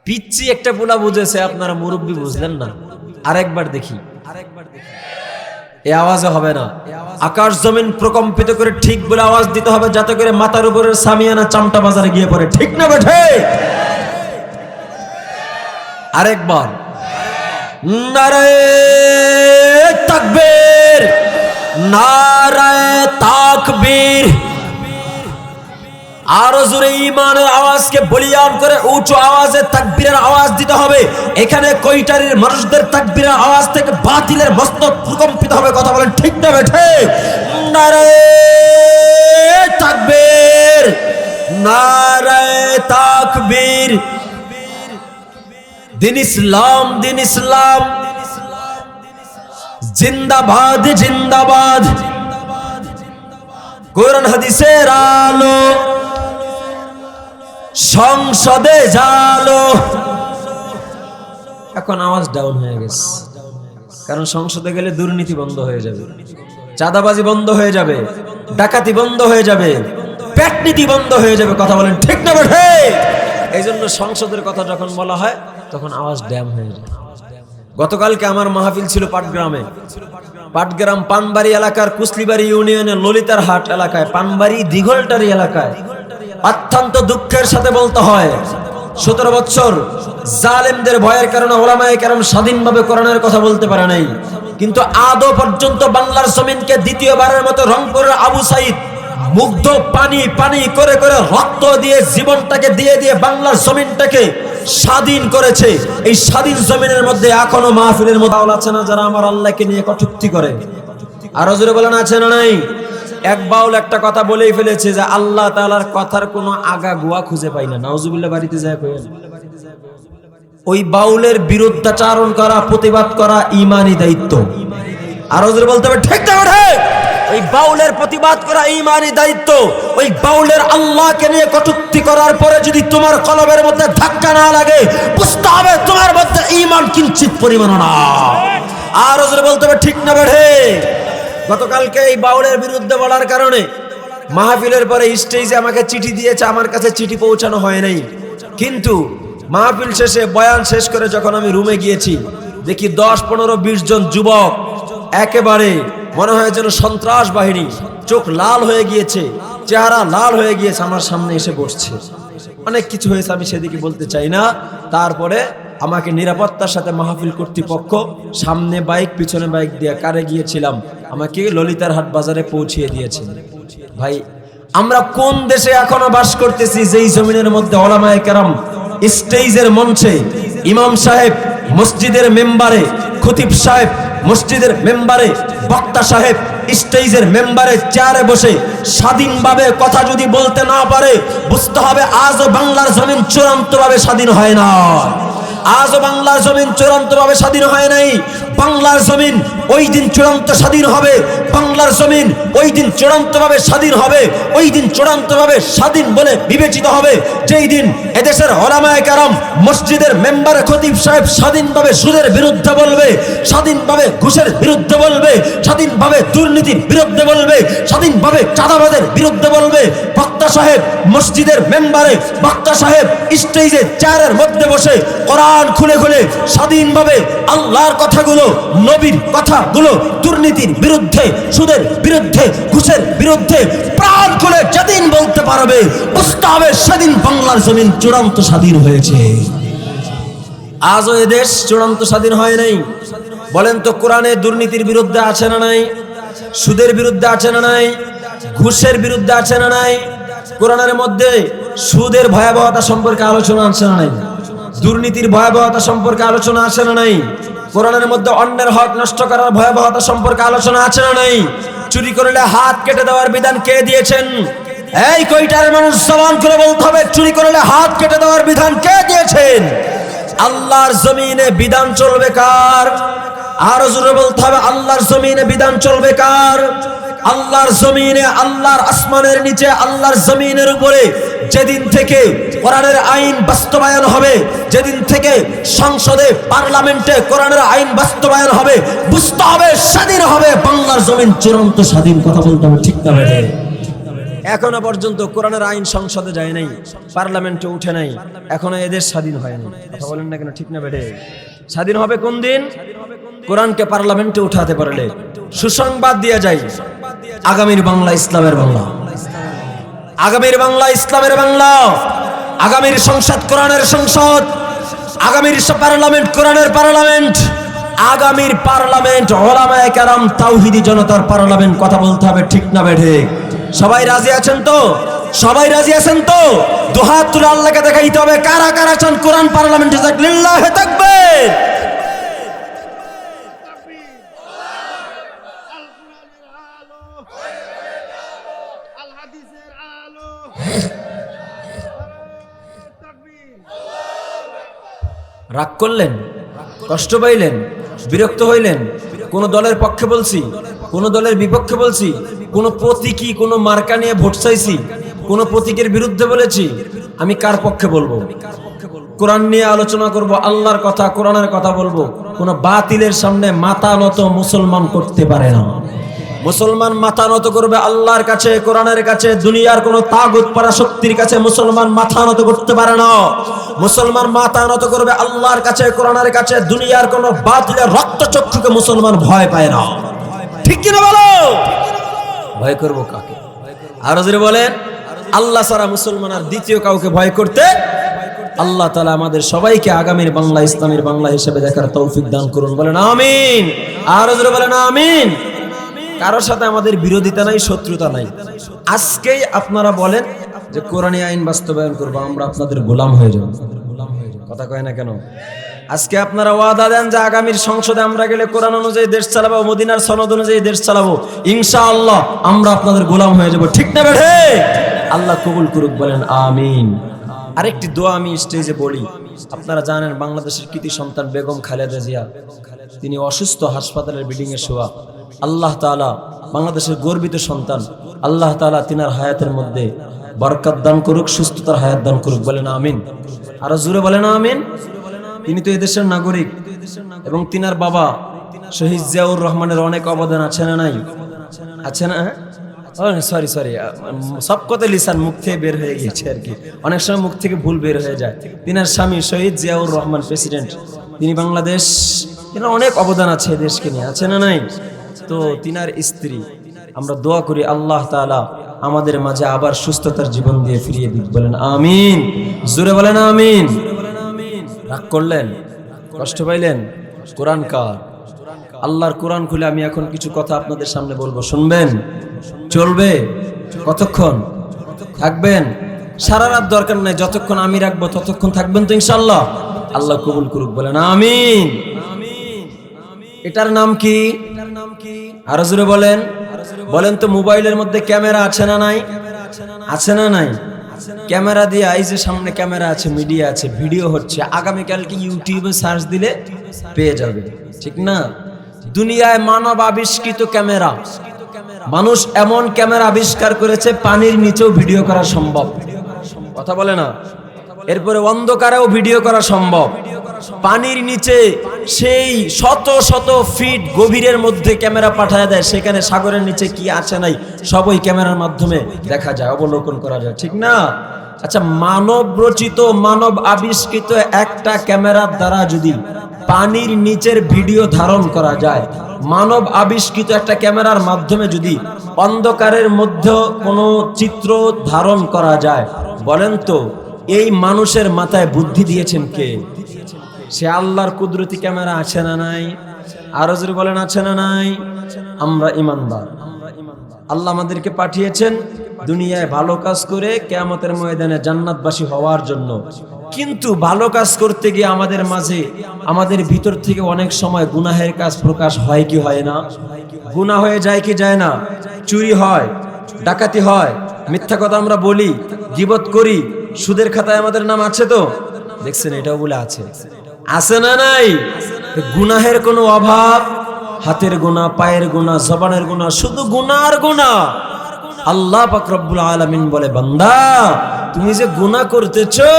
পিচ্ছি একটা পোলা বুঝেছে, আপনারা মুরব্বী বুঝলেন না। আরেকবার দেখি। এই আওয়াজে হবে না, আকাশ জমিন প্রকম্পিত করে ঠিক বলে আওয়াজ দিতে হবে, যাতে করে মাথার উপরের সামিয়ানা চামটা বাজারে গিয়ে পড়ে, ঠিক না বেঠে? আরেকবার। নারায়ে তাকবীর, নারায়ে তাকবীর। আরো জোরে ঈমানের আওয়াজকে বলিয়ান করে উঁচু আওয়াজে তাকবীরের আওয়াজ দিতে হবে। এখানে কইটারির মানুষদের তাকবীরের আওয়াজ থেকে বাতিলের মস্তক প্রকম্পিত হবে। কথা বলেন, ঠিক না বেঠে? নারায়ে তাকবীর, নারায়ে তাকবীর। দিন ইসলাম, দিন ইসলাম জিন্দাবাদ, জিন্দাবাদ। কোরআন হাদিসের আলো, সংসদে জালো। এখন আওয়াজ ডাউন হয়ে গেছে, কারণ সংসদে গেলে দুর্নীতি বন্ধ হয়ে যাবে, চাঁদাবাজি বন্ধ হয়ে যাবে, ডাকাতি বন্ধ হয়ে যাবে, পেটনীতি বন্ধ হয়ে যাবে। কথা বলেন, ঠিক না বেঠে? এই জন্য সংসদের কথা যখন বলা হয় তখন আওয়াজ ড্যাম হয়ে যায়। গতকালকে আমার মাহফিল ছিল পাটগ্রামে। পাটগ্রাম পানবাড়ি এলাকার কুসলিবাড়ি ইউনিয়নের ললিতার হাট এলাকায়, পানবাড়ি দিঘলটারি এলাকায়। অত্যন্ত দুঃখের সাথে বলতে হয়, 17 বছর জালেমদের ভয়ের কারণে ওলামায়ে কেরাম স্বাধীনভাবে কোরআনের কথা বলতে পারে নাই। কিন্তু আদৌ পর্যন্ত বাংলার জমিনকে দ্বিতীয়বারের মতো রংপুরের আবু সাইদ মুগ্ধ পানি পানি করে করে রক্ত দিয়ে জীবনটাকে দিয়ে দিয়ে বাংলার জমিনটাকে স্বাধীন করেছে। এই স্বাধীন জমিনের মধ্যে এখনো মাহফিলের মধ্যে আছে না যারা আমার আল্লাহকে নিয়ে কটূক্তি করে? আরো জোরে বলেন, আছে না নাই? এক বাউল একটা কথা বলেই ফেলেছে যে আল্লাহ তাআলার কথার কোনো আগা গোয়া খুঁজে পাই না। নাউজুবিল্লাহ, বাড়িতে যায় কইেন। ওই বাউলের বিরুদ্ধাচারণ করা, প্রতিবাদ করা ঈমানি দায়িত্ব। আরো জোরে বলতে হবে ঠিক না ঠিক? ওই বাউলের প্রতিবাদ করা ঈমানি দায়িত্ব। ওই বাউলের আল্লাহকে নিয়ে কটূক্তি করার পরে যদি তোমার কলবের মধ্যে ধাক্কা না লাগে, বুঝতে হবে তোমার মধ্যে ঈমান কিঞ্চিত পরিমাণ না। আরো জোরে বলতে হবে ঠিক না ঠিক? গতকালকে এই বাউলের বিরুদ্ধে বলার কারণে মাহফিলের পরে স্টেজে আমাকে চিঠি দিয়েছে, আমার কাছে চিঠি পৌঁছানো হয় নাই। কিন্তু মাহফিল শেষে বয়ান শেষ করে যখন আমি রুমে গিয়েছি, দেখি 10, 15, 20 জন যুবক একেবারে মনে হয় যেন সন্ত্রাস বাহিনী, চোখ লাল হয়ে গিয়েছে, চেহারা লাল হয়ে গিয়েছে, আমার সামনে এসে বসছে। অনেক কিছু হয়েছে, আমি সেদিকে বলতে চাই না। তারপরে আমাকে নিরাপত্তার সাথে মাহফিল কর্তৃপক্ষ সামনে বাইক পিছনে বাইক দিয়ে কারে গিয়েছিলাম, আমাকে ললিতার হাট বাজারে পৌঁছিয়ে দিয়েছে। ভাই, আমরা কোন দেশে এখনো বাস করতেছি যেই জমিনের মধ্যে ওলামায়ে কেরাম স্টেজের মঞ্চে, ইমাম সাহেব মসজিদের মেম্বারে, খতিব সাহেব মসজিদের মেম্বারে, বক্তা সাহেব স্টেজের মেম্বারে চেয়ারে বসে স্বাধীনভাবে কথা যদি বলতে না পারে, বুঝতে হবে আজও বাংলার জমিন চূড়ান্তভাবে স্বাধীন হয় না। আজও বাংলার জমিন চূড়ান্তভাবে স্বাধীন হয় নাই। বাংলার জমিন ওই দিন চূড়ান্ত স্বাধীন হবে। বাংলার জমিন ওই দিন চূড়ান্তভাবে স্বাধীন হবে। ওই দিন চূড়ান্তভাবে স্বাধীন বলে বিবেচিত হবে যেই দিন এদেশের ওলামায়ে কেরাম মসজিদের মেম্বার খতিব সাহেব স্বাধীনভাবে সুদের বিরুদ্ধে বলবে, স্বাধীনভাবে ঘুষের বিরুদ্ধে বলবে, স্বাধীনভাবে দুর্নীতির বিরুদ্ধে বলবে, স্বাধীনভাবে চাঁদাবাজের বিরুদ্ধে বলবে। বক্তা সাহেব মসজিদের মেম্বারে, বক্তা সাহেব স্টেজে চেয়ারের মধ্যে বসে কোরআন খুলে খুলে স্বাধীনভাবে আল্লাহর কথাগুলো, নবীর কথাগুলো, দুর্নীতির বিরুদ্ধে, সুদের বিরুদ্ধে, ঘুষের বিরুদ্ধে প্রাণ খুলে যেদিন বলতে পারবে, বুঝতে হবে সেদিন বাংলার জমিন চূড়ান্ত স্বাধীন হয়েছে। আজও এদেশ চূড়ান্ত স্বাধীন হয় নাই। বলেন তো, কোরআনে দুর্নীতির বিরুদ্ধে আছে না নাই? সুদের বিরুদ্ধে আছে না নাই? ঘুষের বিরুদ্ধে আছে না নাই? কোরআনের মধ্যে সুদের ভয়াবহতা সম্পর্কে আলোচনা আছে না নাই? দুর্নীতির ভয়াবহতা সম্পর্কে আলোচনা আছে না নাই? কোরআনের মধ্যে অন্যের হক নষ্ট করার ভয়াবহতা সম্পর্কে আলোচনা আছে না নাই? চুরি করলে হাত কেটে দেওয়ার বিধান কে দিয়েছেন? এই কয়টার মানুষ জবান করে বলতে হবে, চুরি করলে হাত কেটে দেওয়ার বিধান কে দিয়েছেন? আল্লাহর জমিনে বিধান চলবে কার? আরো জোরে বলতে হবে, আল্লাহর জমিনে বিধান চলবে কার? আল্লাহর জমিনে, আল্লাহর আসমানের নিচে, আল্লাহর জমিনের উপরে যেদিন থেকে কোরআনের আইন বাস্তবায়ন হবে, যেদিন থেকে সংসদে পার্লামেন্টে কোরআনের আইন বাস্তবায়ন হবে, বুঝতে হবে স্বাধীন হবে বাংলার জমিন চূড়ান্ত স্বাধীন। কথা বলতে হবে ঠিক না বেঠে? এখনো পর্যন্ত কোরআনের আইন সংসদে যায় নাই, পার্লামেন্টে উঠে নাই, এখনো এদেশ স্বাধীন হয় নাই। কথা বলেন না কেন? ঠিক না বেঠে? স্বাধীন হবে কোন দিন? কোরআনকে পার্লামেন্টে উঠাতে পারলে। সুসংবাদ দিয়ে যাই, আগামীর বাংলা ইসলামের বাংলা, আগামীর বাংলা ইসলামের বাংলা, আগামীর সংসদ কোরআনের সংসদ, আগামীর পার্লামেন্ট কোরআনের পার্লামেন্ট, আগামীর পার্লামেন্ট ওলামায়ে কেরাম তাওহীদি জনতার পার্লামেন্ট। কথা বলতে হবে ঠিক না বেঠে? সবাই রাজি আছেন তো? সবাই রাজি আছেন তো? দুহাত তুলে আল্লাহকে দেখাইতে হবে কারা কারা চান কোরআন পার্লামেন্টে যাক। লিল্লাহি তাকবীর। রাগ করলেন, কষ্ট পাইলেন, বিরক্ত হইলেন? কোন দলের পক্ষে বলছি, কোন দলের বিপক্ষে বলছি, কোন প্রতীকী, কোন মার্কা নিয়ে ভোট চাইছি, কোন প্রতীকের বিরুদ্ধে বলেছি? আমি কার পক্ষে বলবো? কোরআন নিয়ে আলোচনা করব, আল্লাহর কথা, কোরআনের কথা বলবো। কোন বাতিলের সামনে মাথা নত মুসলমান করতে পারে না। মুসলমান মাথা নত করবে আল্লাহর কাছে, কোরআনের কাছে। দুনিয়ার কোন তাগুত পরাশক্তির কাছে মুসলমান মাথা নত করতে পারে না। মুসলমান মাথা নত করবে আল্লাহর কাছে, কোরআনের কাছে। দুনিয়ার কোন বাতিলের রক্তচক্ষুকে মুসলমান ভয় পায় না। ঠিক কিনা বলো? ভয় করবো কাকে? আরো জোরে বলেন, আল্লাহ ছাড়া মুসলমান আর দ্বিতীয় কাউকে ভয় করতে। আল্লাহ তাআলা আমাদের সবাইকে আগামীর বাংলা ইসলামের বাংলা হিসেবে দেখার তৌফিক দান করুন। বলেন আমিন। আরো জোরে বলেন আমিন। কারোর সাথে আমাদের বিরোধিতা নাই, শত্রুতা নাই। আজকেই আপনারা বলেন যে কোরআনী আইন বাস্তবায়ন করবো, আমরা আপনাদের গোলাম হয়ে যাব। কথা কয় না কেন? আজকে আপনারা ওয়াদা দেন যে আগামীর সংসদে আমরা গেলে কোরআন অনুযায়ী দেশ চালাবো, মদিনার সনদ অনুযায়ী দেশ চালাবো, ইনশাআল্লাহ আমরা আপনাদের গোলাম হয়ে যাব। ঠিক না বেঠে? আল্লাহ কবুল করুক। বলেন আমিন। আরেকটি দোয়া আমি স্টেজে বলি, আপনারা জানেন বাংলাদেশের কৃতি সন্তান বেগম খালেদা জিয়া, তিনি অসুস্থ, হাসপাতালের বিল্ডিং এ শোয়া। আল্লাহ তাআলা বাংলাদেশের গর্বিত সন্তান, আল্লাহ তাআলা তিনার হায়াতের মধ্যে বরকত দান করুক, সুস্থতার হায়াত দান করুক, বলেন আমিন। আরো জোরে বলেন আমিন। তিনি তো এদেশের নাগরিক এবং তিনার বাবা শহীদ জিয়াউর রহমানের অনেক অবদান আছে না নাই? আছে না? সরি সব কথা লিসান মুখ থেকে বের হয়ে গিয়েছে আর কি, অনেক সময় মুখ থেকে ভুল বের হয়ে যায়। তিনার স্বামী শহীদ জিয়াউর রহমান প্রেসিডেন্ট, তিনি বাংলাদেশ, তিনার অনেক অবদান আছে দেশকে নিয়ে, আছে না নাই? তো তিনার স্ত্রী, আমরা দোয়া করি আল্লাহ তাআলা আমাদের মাঝে আবার সুস্থতার জীবন দিয়ে ফিরিয়ে দিক, বলেন আমিন। জোরে বলেন আমিন। রাগ করলেন, কষ্ট পাইলেন? কোরআন কার? আল্লাহর কোরআন খুলে আমি এখন কিছু কথা আপনাদের সামনে বলবো, শুনবেন? চলবে? কতক্ষণ থাকবেন? সারা রাত দরকার নাই, যতক্ষণ আমি রাখবো ততক্ষণ থাকবেন তো ইনশাআল্লাহ? আল্লাহ কবুল করুক, বলেন আমিন। এটার নাম কি? আরো জোরে বলেন। বলেন তো, মোবাইলের মধ্যে ক্যামেরা আছে না নাই? আছে না নাই? ক্যামেরা দিয়ে, এই যে সামনে ক্যামেরা আছে, মিডিয়া আছে, ভিডিও হচ্ছে, আগামীকালকে ইউটিউবে সার্চ দিলে পেয়ে যাবে, ঠিক না? দুনিয়ায় মানব আবিষ্কৃত ক্যামেরা, মানুষ এমন ক্যামেরা আবিষ্কার করেছে পানির নিচেও ভিডিও করা সম্ভব, কথা বলে না? এরপরে অন্ধকারেও ভিডিও করা সম্ভব, পানির নিচে সেই শত শত ফিট গভীরের মধ্যে ক্যামেরা পাঠায় দেয়, সেখানে সাগরের নিচে কি আছে নাই সব ওই ক্যামেরার মাধ্যমে দেখা যায়, অবলোকন করা যায়, ঠিক না? আচ্ছা, মানব রচিত, মানব আবিষ্কৃত একটা ক্যামেরার দ্বারা যদি পানির নিচের ভিডিও ধারণ করা যায়, মানব আবিষ্কৃত একটা ক্যামেরার মাধ্যমে যদি অন্ধকারের মধ্যে কোনো চিত্র ধারণ করা যায়, বলেন তো এই মানুষের মাথায় বুদ্ধি দিয়েছেন কে? সে আল্লাহর কুদরতি ক্যামেরা, আছে না নাই? আরো জোরে বলেন, আছে না নাই? আমরা ইমানদার, আল্লাহ আমাদেরকে পাঠিয়েছেন দুনিয়ায় ভালো কাজ করে কিয়ামতের ময়দানে জান্নাতবাসী হওয়ার জন্য। কিন্তু ভালো কাজ করতে গিয়ে আমাদের মাঝে, আমাদের ভিতর থেকে অনেক সময় গুনাহের কাজ প্রকাশ হয় কি হয় না? গুনাহ হয়ে যায় কি যায় না? চুরি হয়, ডাকাতি হয়, মিথ্যা কথা আমরা বলি, গীবত করি, সুদের খাতায় আমাদের নাম আছে তো? দেখছেন, এটাও বলে আছে, আছে না নাই? গুনাহের কোনো অভাব? হাতের গুনাহ, পায়ের গুনাহ, জবানের গুনাহ, শুধু গুনাহ আর গুনাহ। আল্লাহ পাক রব্বুল আলামিন বলে, বান্দা তুমি যে গুনাহ করতেছো,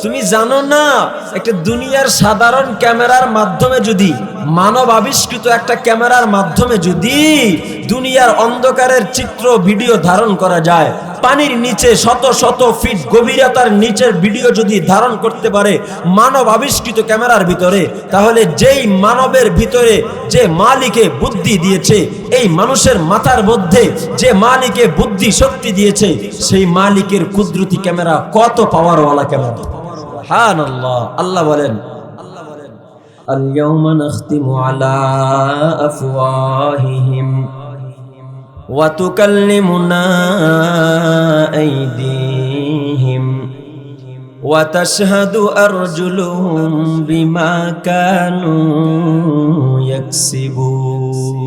তুমি জানো না একটা দুনিয়ার সাধারণ ক্যামেরার মাধ্যমে যদি, মানব আবিষ্কৃত একটা ক্যামেরার মাধ্যমে যদি দুনিয়ার অন্ধকারের চিত্র ভিডিও ধারণ করা যায়, পানির নিচে শত শত ফিট গভীরতার নিচের ভিডিও যদি ধারণ করতে পারে মানব আবিষ্কৃত ক্যামেরার ভিতরে, তাহলে যেই মানবের ভিতরে যে মালিকে বুদ্ধি দিয়েছে, এই মানুষের মাথার মধ্যে যে মালিকে বুদ্ধি শক্তি দিয়েছে, সেই মালিকের কুদরতি ক্যামেরা কত পাওয়ারওয়ালা ক্যামেরা! সুবহানাল্লাহ। আল্লাহ বলেন, আল-ইয়াওমা নাখতিমু আলা আফওয়াহিহিম ওয়া তুকাল্লিমুনা আইদিহিম ওয়া তাশহাদু আরজুলুহুম বিমা কানু ইয়াকসিবুন।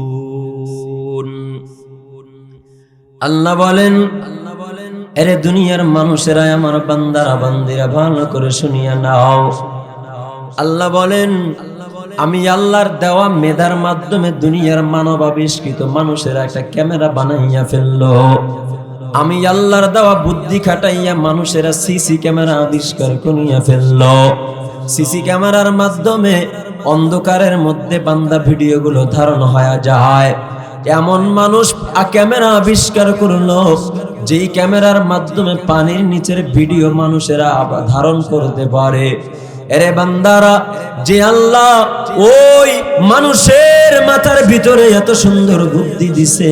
আল্লাহ বলেন, এরে দুনিয়ার মানুষেরা, আমার বান্দারা বান্দিরা, ভালো করে শুনিয়া নাও। আল্লাহ বলেন, আমি আল্লাহর দেওয়া মেধার মাধ্যমে দুনিয়ার মানব আবিষ্কৃত মানুষেরা একটা ক্যামেরা বানাইয়া ফেললো। আমি আল্লাহর দেওয়া বুদ্ধি খাটাইয়া মানুষেরা সিসি ক্যামেরা আবিষ্কার করিয়া ফেললো। সিসি ক্যামেরার মাধ্যমে অন্ধকারের মধ্যে বান্দা ভিডিওগুলো ধারণ হয়ে যায়। এমন মানুষ ক্যামেরা আবিষ্কার করলো, যেই ক্যামেরার মাধ্যমে পানির নিচের ভিডিও মানুষেরা ধারণ করতে পারে। এরে বান্দারা, যে আল্লাহ ওই মানুষের মাথার ভিতরে এত সুন্দর বুদ্ধি দিছে,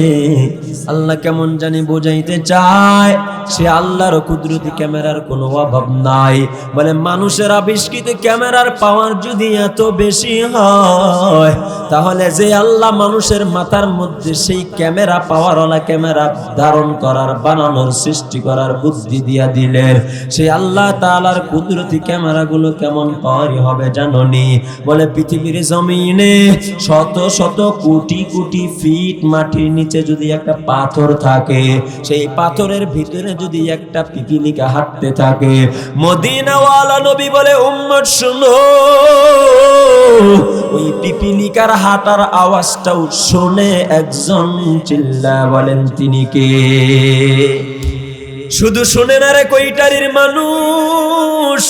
আল্লাহ কেমন জানি বোঝাইতে চায় সে আল্লাহর কুদরতি ক্যামেরার কোনো অভাব নাই। বলে মানুষের আবিষ্কৃত ক্যামেরার পাওয়ার যদি এত বেশি হয়, তাহলে যে আল্লাহ মানুষের মাথার মধ্যে সেই ক্যামেরা পাওয়ারওয়ালা ক্যামেরা ধারণ করার, বানানোর, সৃষ্টি করার বুদ্ধি দিয়া দিলেন, সেই আল্লাহ তাআলার কুদরতি ক্যামেরাগুলো কেমন পাওয়ারই হবে জানোনি? বলে পৃথিবীর জমিনে শত শত কোটি কোটি ফিট মাটির নিচে যদি একটা পাথর থাকে, সেই পাথরের ভিতরে যদি একটা পিপিলিকা হাঁটতে থাকে, মদিনাওয়ালা নবী বলে উম্মত শুনো, ওই পিপিলিকার হাঁটার আওয়াজটাও শুনে একজন চিল্লায়া বলেন তিনি কে? শুধু শুনে না রে কইটারির মানুষ,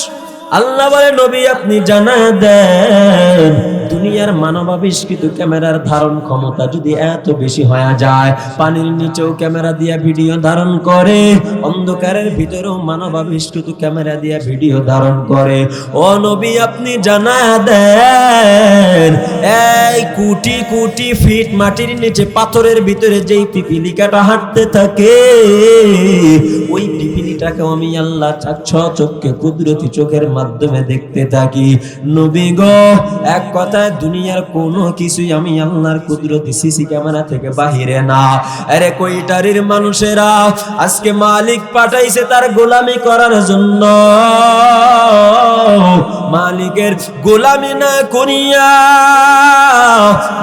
আল্লাহ বলে নবী আপনি জানা দেন, দুনিয়ার মানব আবিষ্কৃত ক্যামেরার ধারণ ক্ষমতা যদি এত বেশি হয়ে যায়, পানির নিচেও ক্যামেরা দিয়ে ভিডিও ধারণ করে, অন্ধকারের ভিতরেও মানব আবিষ্কৃত ক্যামেরা দিয়ে ভিডিও ধারণ করে, ও নবী আপনি জানা দেন, এই কোটি কোটি ফিট মাটির নিচে পাথরের ভিতরে যেই পিপিলিকাটা হাঁটতে থাকে, ওই পিপিলিটাকে আমি আল্লাহ চোখকে কুদরতি চোখের মাধ্যমে দেখতে থাকি। নবী গো, এক কথায় দুনিয়ার কোনো কিছুই আমি আল্লাহর কুদরতি সিসি ক্যামেরা থেকে বাহিরে না। আরে কইটারির মানুষেরা, আজকে মালিক পাঠাইছে তার গোলামি করার জন্য, মালিকের গোলামি না করিয়া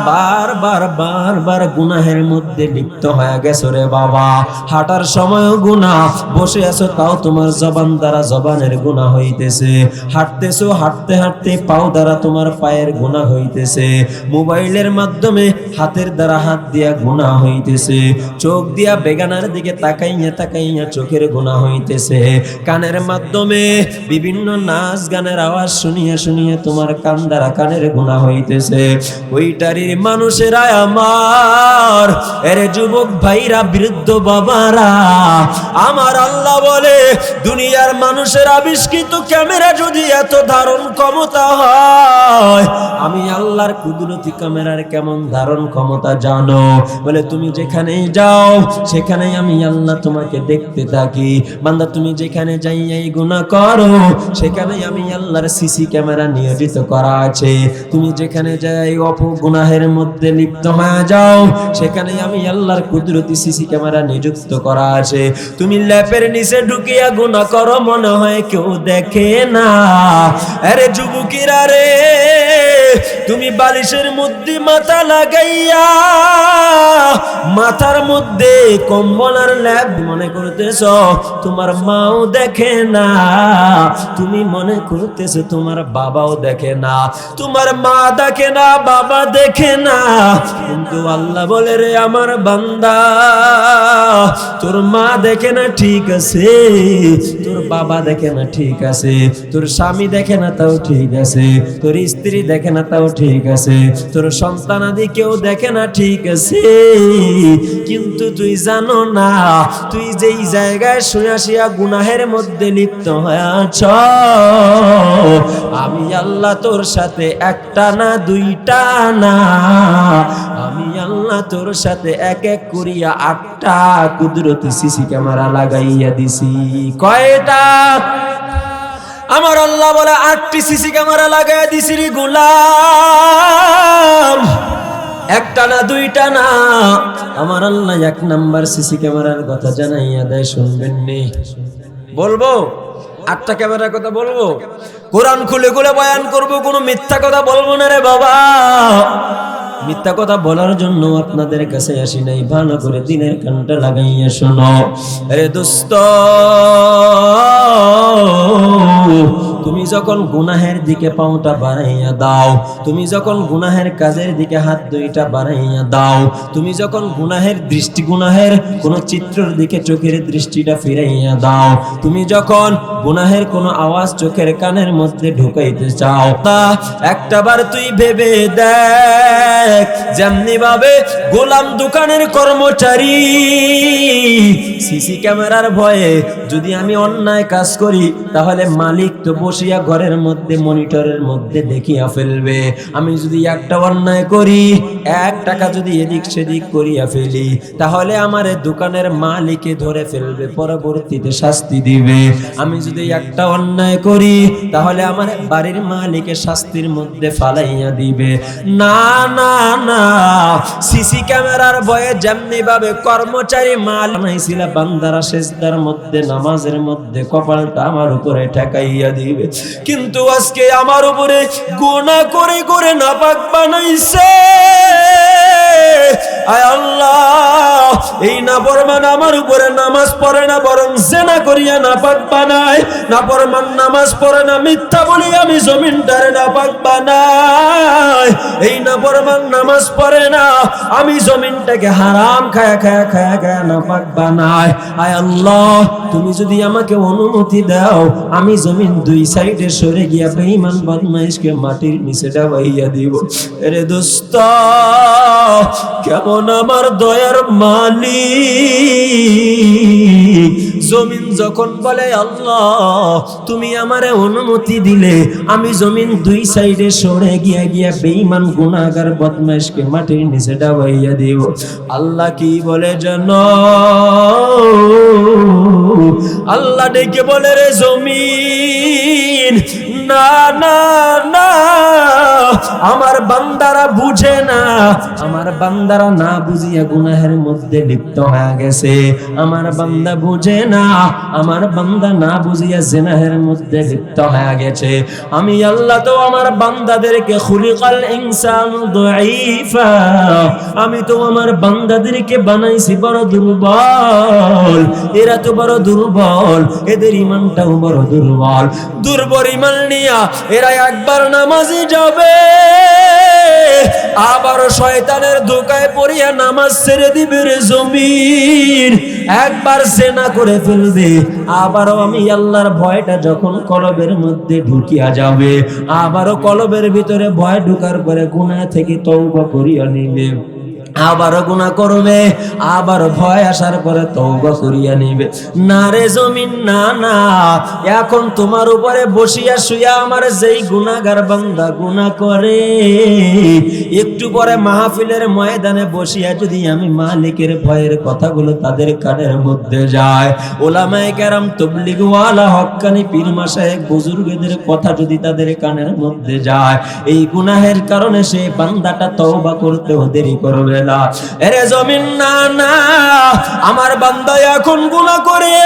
বারবার গুনাহের মধ্যে লিপ্ত হয়ে গেছো রে বাবা। হাঁটার সময়ও গুনাহ, বসে আছো তাও তোমার জবান দ্বারা জবানের গুনাহ হইতেছে, হাঁটতেছো হাঁটতে হাঁটতে পাও দ্বারা তোমার পায়ের গুনাহ হইতেছে, মোবাইলের মাধ্যমে হাতের দ্বারা হাত দিয়া গুনাহ হইতেছে, চোখ দিয়া বেগানার দিকে তাকাইয়া চোখের গুনাহ হইতেছে, কানের মাধ্যমে বিভিন্ন নাচ গানের আওয়াজ শুনিয়ে তোমার কান দ্বারা কানের গুনাহ হইতেছে। ওইটারির মানুষেরা আমার, এরে যুবক ভাইরা, বৃদ্ধ বাবারা, আমার আল্লাহ বলে দুনিয়ার মানুষের আবিষ্কৃত ক্যামেরা যদি এত ধারণ ক্ষমতা হয়, আমি আল্লাহর কুদরতি ক্যামেরার কেমন ধারণ ক্ষমতা জানো? বলে তুমি যেখানেই যাও সেখানেই আমি আল্লাহ তোমাকে দেখতে থাকি। বান্দা তুমি যেখানে যাইয়াই গুনাহ করো সেখানেই আমি আল্লাহর সিসি ক্যামেরা নিয়োজিত করা আছে। তুমি যেখানে যাই অপগুনাহের মধ্যে লিপ্ত হয়ে যাও সেখানেই আমি আল্লাহর কুদরতি সিসি ক্যামেরা নিযুক্ত করা আছে। তুমি ল্যাপের নিচে ঢুকিয়া গুনাহ করো, মনে হয় কেউ দেখে না। আরে যুবকেরা রে, তুমি বালিশের মধ্যে মাথা লাগাইয়া মাথার মধ্যে কম্বল আর ল্যাপ মনে করতেছ তোমার মাও দেখে না, তুমি মনে করতেছ তোমার বাবাও দেখে না, তোমার মা দেখে না, বাবা দেখে না, কিন্তু আল্লাহ বলে রে আমার বান্দা, তোর মা দেখে না ঠিক আছে, তোর বাবা দেখে না ঠিক আছে, তোর স্বামী দেখে না তাও ঠিক আছে, তোর স্ত্রী দেখে না তাও ঠিক আছে, তোর সন্তানাদি কেউ দেখে না ঠিক আছে, কিন্তু তুই জানো না তুই যেই জায়গায় শুয়া গুনাহের মধ্যে লিপ্ত হয়ে আছ, আমি আল্লাহ তোর সাথে একটা না দুইটা না, আমি আল্লাহ তোর সাথে এক এক করিয়া 8টা কুদরতি সিসি ক্যামেরা লাগাইয়া দিছি। কয়টা? আমার আল্লাহ বলে 8টি সিসি ক্যামেরা লাগাইয়া দিছি রে গোলাম, একটা না দুইটা না। আমার আল্লাহ 1 নাম্বার সিসি ক্যামেরার কথা জানাইয়া দেয়, শুনবেন নি? বলবো 8টা ক্যামেরার কথা বলবো, কোরআন খুলে খুলে বয়ান করব, কোনো মিথ্যা কথা বলবো না রে বাবা। মিথ্যা কথা বলার জন্য আপনাদের কাছে আসি নাই, ভালো করে দিনের কানটা লাগাইয়া শোনো। আরে দোস্ত, তুমি যখন গুনাহের দিকে পাওটা বাড়াইয়া দাও, তুমি যখন গুনাহের কাজের দিকে হাত দুইটা বাড়াইয়া দাও, তুমি যখন গুনাহের গুনাহের কোন চিত্রের দিকে চোখের দৃষ্টিটা ফিরাইয়া দাও, তুমি যখন গুনাহের কোন আওয়াজ চোখের কানের মধ্যে ঢুকাইতে চাও, তা একটাবার তুই ভেবে দেখ, যেমনি ভাবে গোলাম দোকানের কর্মচারী সিসি ক্যামেরার ভয়ে যদি আমি অন্যায় কাজ করি, তাহলে মালিক তো বসিয়া ঘরের মধ্যে মনিটরের মধ্যে দেখিয়া ফেলবে। আমি যদি একটা অন্যায় করি, 1 টাকা যদি এদিক সেদিক করিয়া ফেলি, তাহলে আমার দোকানের মালিকে ধরে ফেলবে, পরবর্তীতে শাস্তি দিবে। আমি যদি একটা অন্যায় করি, তাহলে আমার বাড়ির মালিকে শাস্তির মধ্যে ফালাইয়া দিবে। না না না, সিসি ক্যামেরার ভয়ে যেমনি ভাবে কর্মচারী মাল বানাইছিল বান্দারা সেজদার মধ্যে নামাজের মধ্যে কপালটা আমার উপরে ঠেকাইয়া দিবে, কিন্তু আজকে আমার উপরে গুনাহ করে করে নাপাক বানাইছে। আয় আল্লাহ, এই নাফরমান আমার উপরে নামাজ পড়ে না, বরং জিনা করিয়া নাপাক বানায়। নাফরমান নামাজ পড়ে না, মিথ্যা বলি আমি জমিনটারে নাপাক বানায়। এই নাফরমান নামাজ পড়ে না, আমি জমিনটাকে হারাম খায়া খায়া খায়া খায়া নাপাক বানায়। আয় আল্লাহ, তুমি যদি আমাকে অনুমতি দাও, আমি জমিন দুই সাইডে সরে গিয়া বেঈমান বদমাইশকে মাটির নিচে ডাবাইয়া দিব। আরে দোস্ত, কেমন আমার দয়ার মালিক। জমিন যখন বলে আল্লাহ তুমি আমারে অনুমতি দিলে, আমি জমিন দুই সাইডে সরে গিয়া গিয়া বেঈমান গুনাহগার বদমাইশকে মাটির নিচে ডাবাইয়া দিব। আল্লাহ কি বলে জানো? আল্লাহ ডেকে বলে, রে জমিন, না না না, আমার বান্দারা বুঝে না, আমার বান্দারা না বুঝিয়া গুনাহের মধ্যে লিপ্ত হয়ে গেছে। আমার বান্দা বুঝে না, আমার বান্দা না বুঝিয়া জিনাহের মধ্যে লিপ্ত হয়ে গেছে। আমি আল্লাহ তো আমার বান্দাদেরকে খুলিকাল ইনসানু দাঈফা, আমি তো আমার বান্দাদেরকে বানাইছি বড় দুর্বল। এরা তো বড় দুর্বল, এদের ঈমানটাও বড় দুর্বল। দুর্বল ঈমান নিয়া এরা একবার নামাজে যাবে, আবারও শয়তানের ধোঁকায় পড়িয়া নামাজ ছেড়ে দিবে। রে জমিন, একবার জিনা করে ফেলবে, আবারও আমি আল্লাহর ভয়টা যখন কলবের মধ্যে ঢুকিয়া যাবে, আবারও কলবের ভিতরে ভয় ঢুকার পরে গুনাহ থেকে তওবা করিয়া নিবে, আবারও গুনাহ করবে, আবার ভয় আসার পরে তওবা করিয়া নিবে। না রে জমিন, না না, এখন তোমার উপরে বসিয়া শুইয়া আমার যেই গুনাহগার বান্দা গুনাহ করে, একটু পরে মাহফিলের ময়দানে বসিয়া যদি আমি মালিকের ভয়ের কথাগুলো তাদের কানের মধ্যে যায়, ওলামায়ে কেরাম, তাবলীগ ওয়ালা, হক্কানি পীর মাশায়েখ বুজুর্গদের কথা যদি তাদের কানের মধ্যে যায়, এই গুনাহের কারণে সেই বান্দাটা তওবা করতেও দেরি করবে না। এরে জমিন, না না, আমার বান্দা এখন গুনাহ করে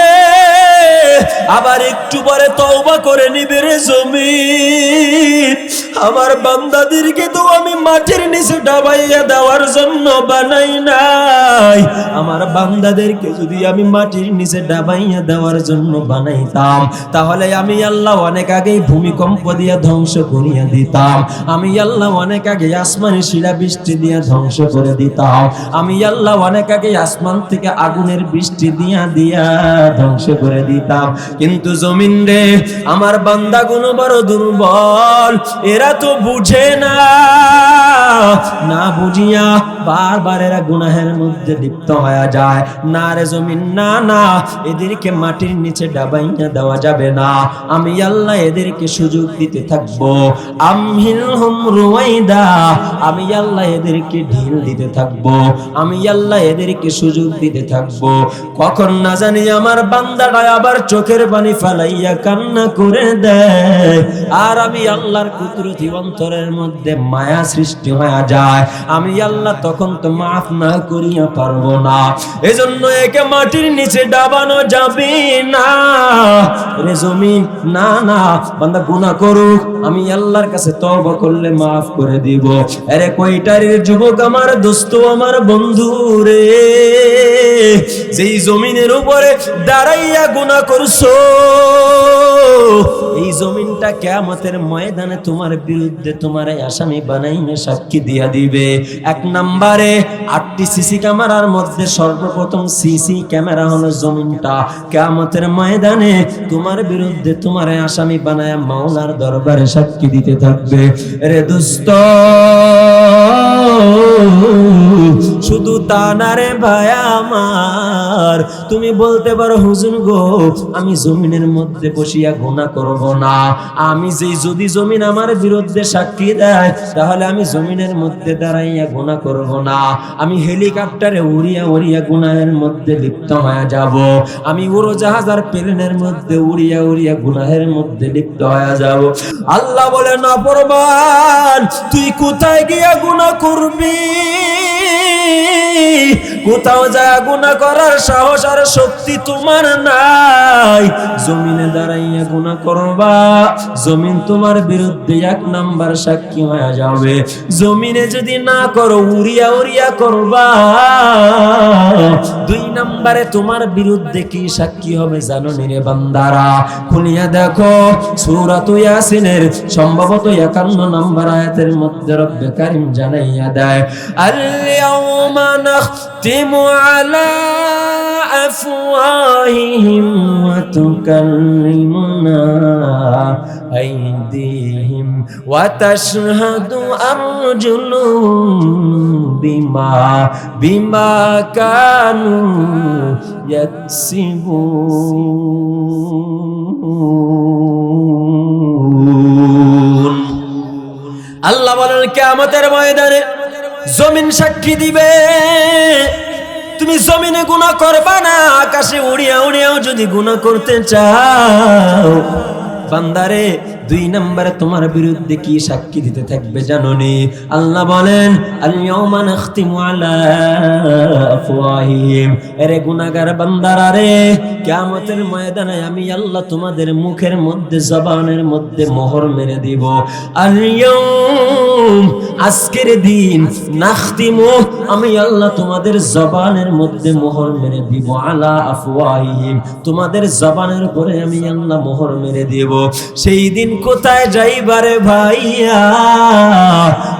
আবার একটু পরে তওবা করে নিবে। রে জমিন, আমার বান্দাদেরকে তো আমি মাটির নিচে ডাবাইয়া দেওয়ার জন্য বানাই নাই। আমার বান্দাদেরকে যদি আমি মাটির নিচে ডাবাইয়া দেওয়ার জন্য বানাইতাম, তাহলে আমি আল্লাহ অনেক আগেই ভূমিকম্প দিয়া ধ্বংস করিয়া দিতাম। আমি আল্লাহ অনেক আগে আসমানে শিলাবৃষ্টি দিয়া ধ্বংস করে দিতাম। আমি আল্লাহ অনেক আগে আসমান থেকে আগুনের বৃষ্টি দিয়া দিয়া ধ্বংস করে দিতাম। কিন্তু জমিন রে, আমার বান্দাগুলো বড় দুর্বল, এরা তো বুঝে না, না বুঝিয়া বারবার এরা গুনাহের মধ্যে লিপ্ত হয়ে যায়। না রে জমিন, না না, এদেরকে মাটির নিচে ডাবাইয়া দেওয়া যাবে না। আমি আল্লাহ এদেরকে সুযোগ দিতে থাকবো। আমহিলহুম রুওয়াইদা, আমি আল্লাহ এদেরকে ঢিল দিতে থাকবো। আমি আল্লাহ এদেরকে সুযোগ দিতে থাকবো। কখন না জানি আমার বান্দাটা আবার চোখের পানি ফালাইয়া কান্না করে দেয়, আর আমি আল্লাহর কুদরতি অন্তরের মধ্যে মায়া সৃষ্টি হয়ে যায়। আমি আল্লাহ তখন তো মাফ না করিয়া পারবো না, এজন্য একে মাটির নিচে ডাবানো যাবে না। রে জমিন, না না, বান্দা গুনাহ করুক, আমি আল্লাহর কাছে তওবা করলে মাফ করে দিব। আরে কয়টারের যুবক আমার দোস্ত, আমার বন্ধু রে, যেই জমিনের উপরে দাঁড়াইয়া গুনাহ করছো, এই জমিনটা কিয়ামতের ময়দানে তোমার বিরুদ্ধে তোমার আসামি বানাইনে সাক্ষী দিয়া দিবে। এক নম্বরে 8টি সিসি ক্যামেরার মধ্যে সর্বপ্রথম সিসি ক্যামেরা হলো জমিনটা। কিয়ামতের ময়দানে তোমার বিরুদ্ধে তোমার আসামি বানায়া মাওলার দরবারে সাক্ষী দিতে থাকবে। রে দোস্ত, শুধু তা না রে ভাই আমার, তুমি বলতে পারো হুজুর গো, আমি জমিনের মধ্যে বসিয়া গুনাহ করব না। আমি যদি জমিন আমার বিরুদ্ধে সাক্ষী দেয়, তাহলে আমি জমিনের মধ্যে দাঁড়াইয়া গুনাহ করব না। আমি হেলিকপ্টারে উড়িয়া উড়িয়া গুনাহের মধ্যে লিপ্ত হয়ে যাব। আমি উড়োজাহাজ আর প্লেনের মধ্যে উড়িয়া উড়িয়া গুনাহের মধ্যে লিপ্ত হয়ে যাব। আল্লাহ বলে, না পরবান, তুই কোথায় গিয়া গুনাহ করবি? কোথাও যা গুনাহ করার সাহস আর শক্তি তোমার নাই, জমিনে দাঁড়াইয়া গুনাহ করবা, জমিন তোমার বিরুদ্ধে এক নাম্বার সাক্ষী হয়ে যাবে। জমিনে যদি না করো, উড়িয়া উড়িয়া করবা, দুই নাম্বারে তোমার বিরুদ্ধে কি সাক্ষী হবে জানো নি রে বান্দারা? খুলিয়া দেখো সূরাত ইয়াসিনের সম্ভবত 51 নম্বর আয়াতের মধ্যে রব্বে কারীম জানাইয়া দেয়, আল ইয়াউমা নাখতিমু আলা আফওয়াহিহিম ওয়া তুকাল্লিমুনা আইদিহিম ওয়া তাশহাদু আরজুলুহুম বিমা কানু ইয়াকসিবুন। আল্লাহ বলেন কিয়ামতের ময়দানে জমিন সাক্ষী দিবে। তুমি জমিনে গুনাহ করবা না, আকাশে উড়িয়া উড়িয়াও যদি গুনাহ করতে চাও, বান্দারে দুই নম্বরে তোমার বিরুদ্ধে কি সাক্ষী দিতে থাকবে জানো নি? আল্লাহ বলেন আল ইয়াউমা নাখতিমু আলা আফওয়াহিহিম, এরে গুনাহগার বান্দারা রে, কিয়ামতের ময়দানে আমি আল্লাহ তোমাদের মুখের মধ্যে, জবানের মধ্যে মোহর মেরে দিব। আল ইয়াউম, আজকের দিন, নাখতিমু, আমি আল্লাহ তোমাদের জবানের মধ্যে মোহর মেরে দিব, আলা আফওয়াহিহিম, তোমাদের জবানের উপরে আমি আল্লাহ মোহর মেরে দিব। সেই দিন কোথায় যাইবারে ভাইয়া?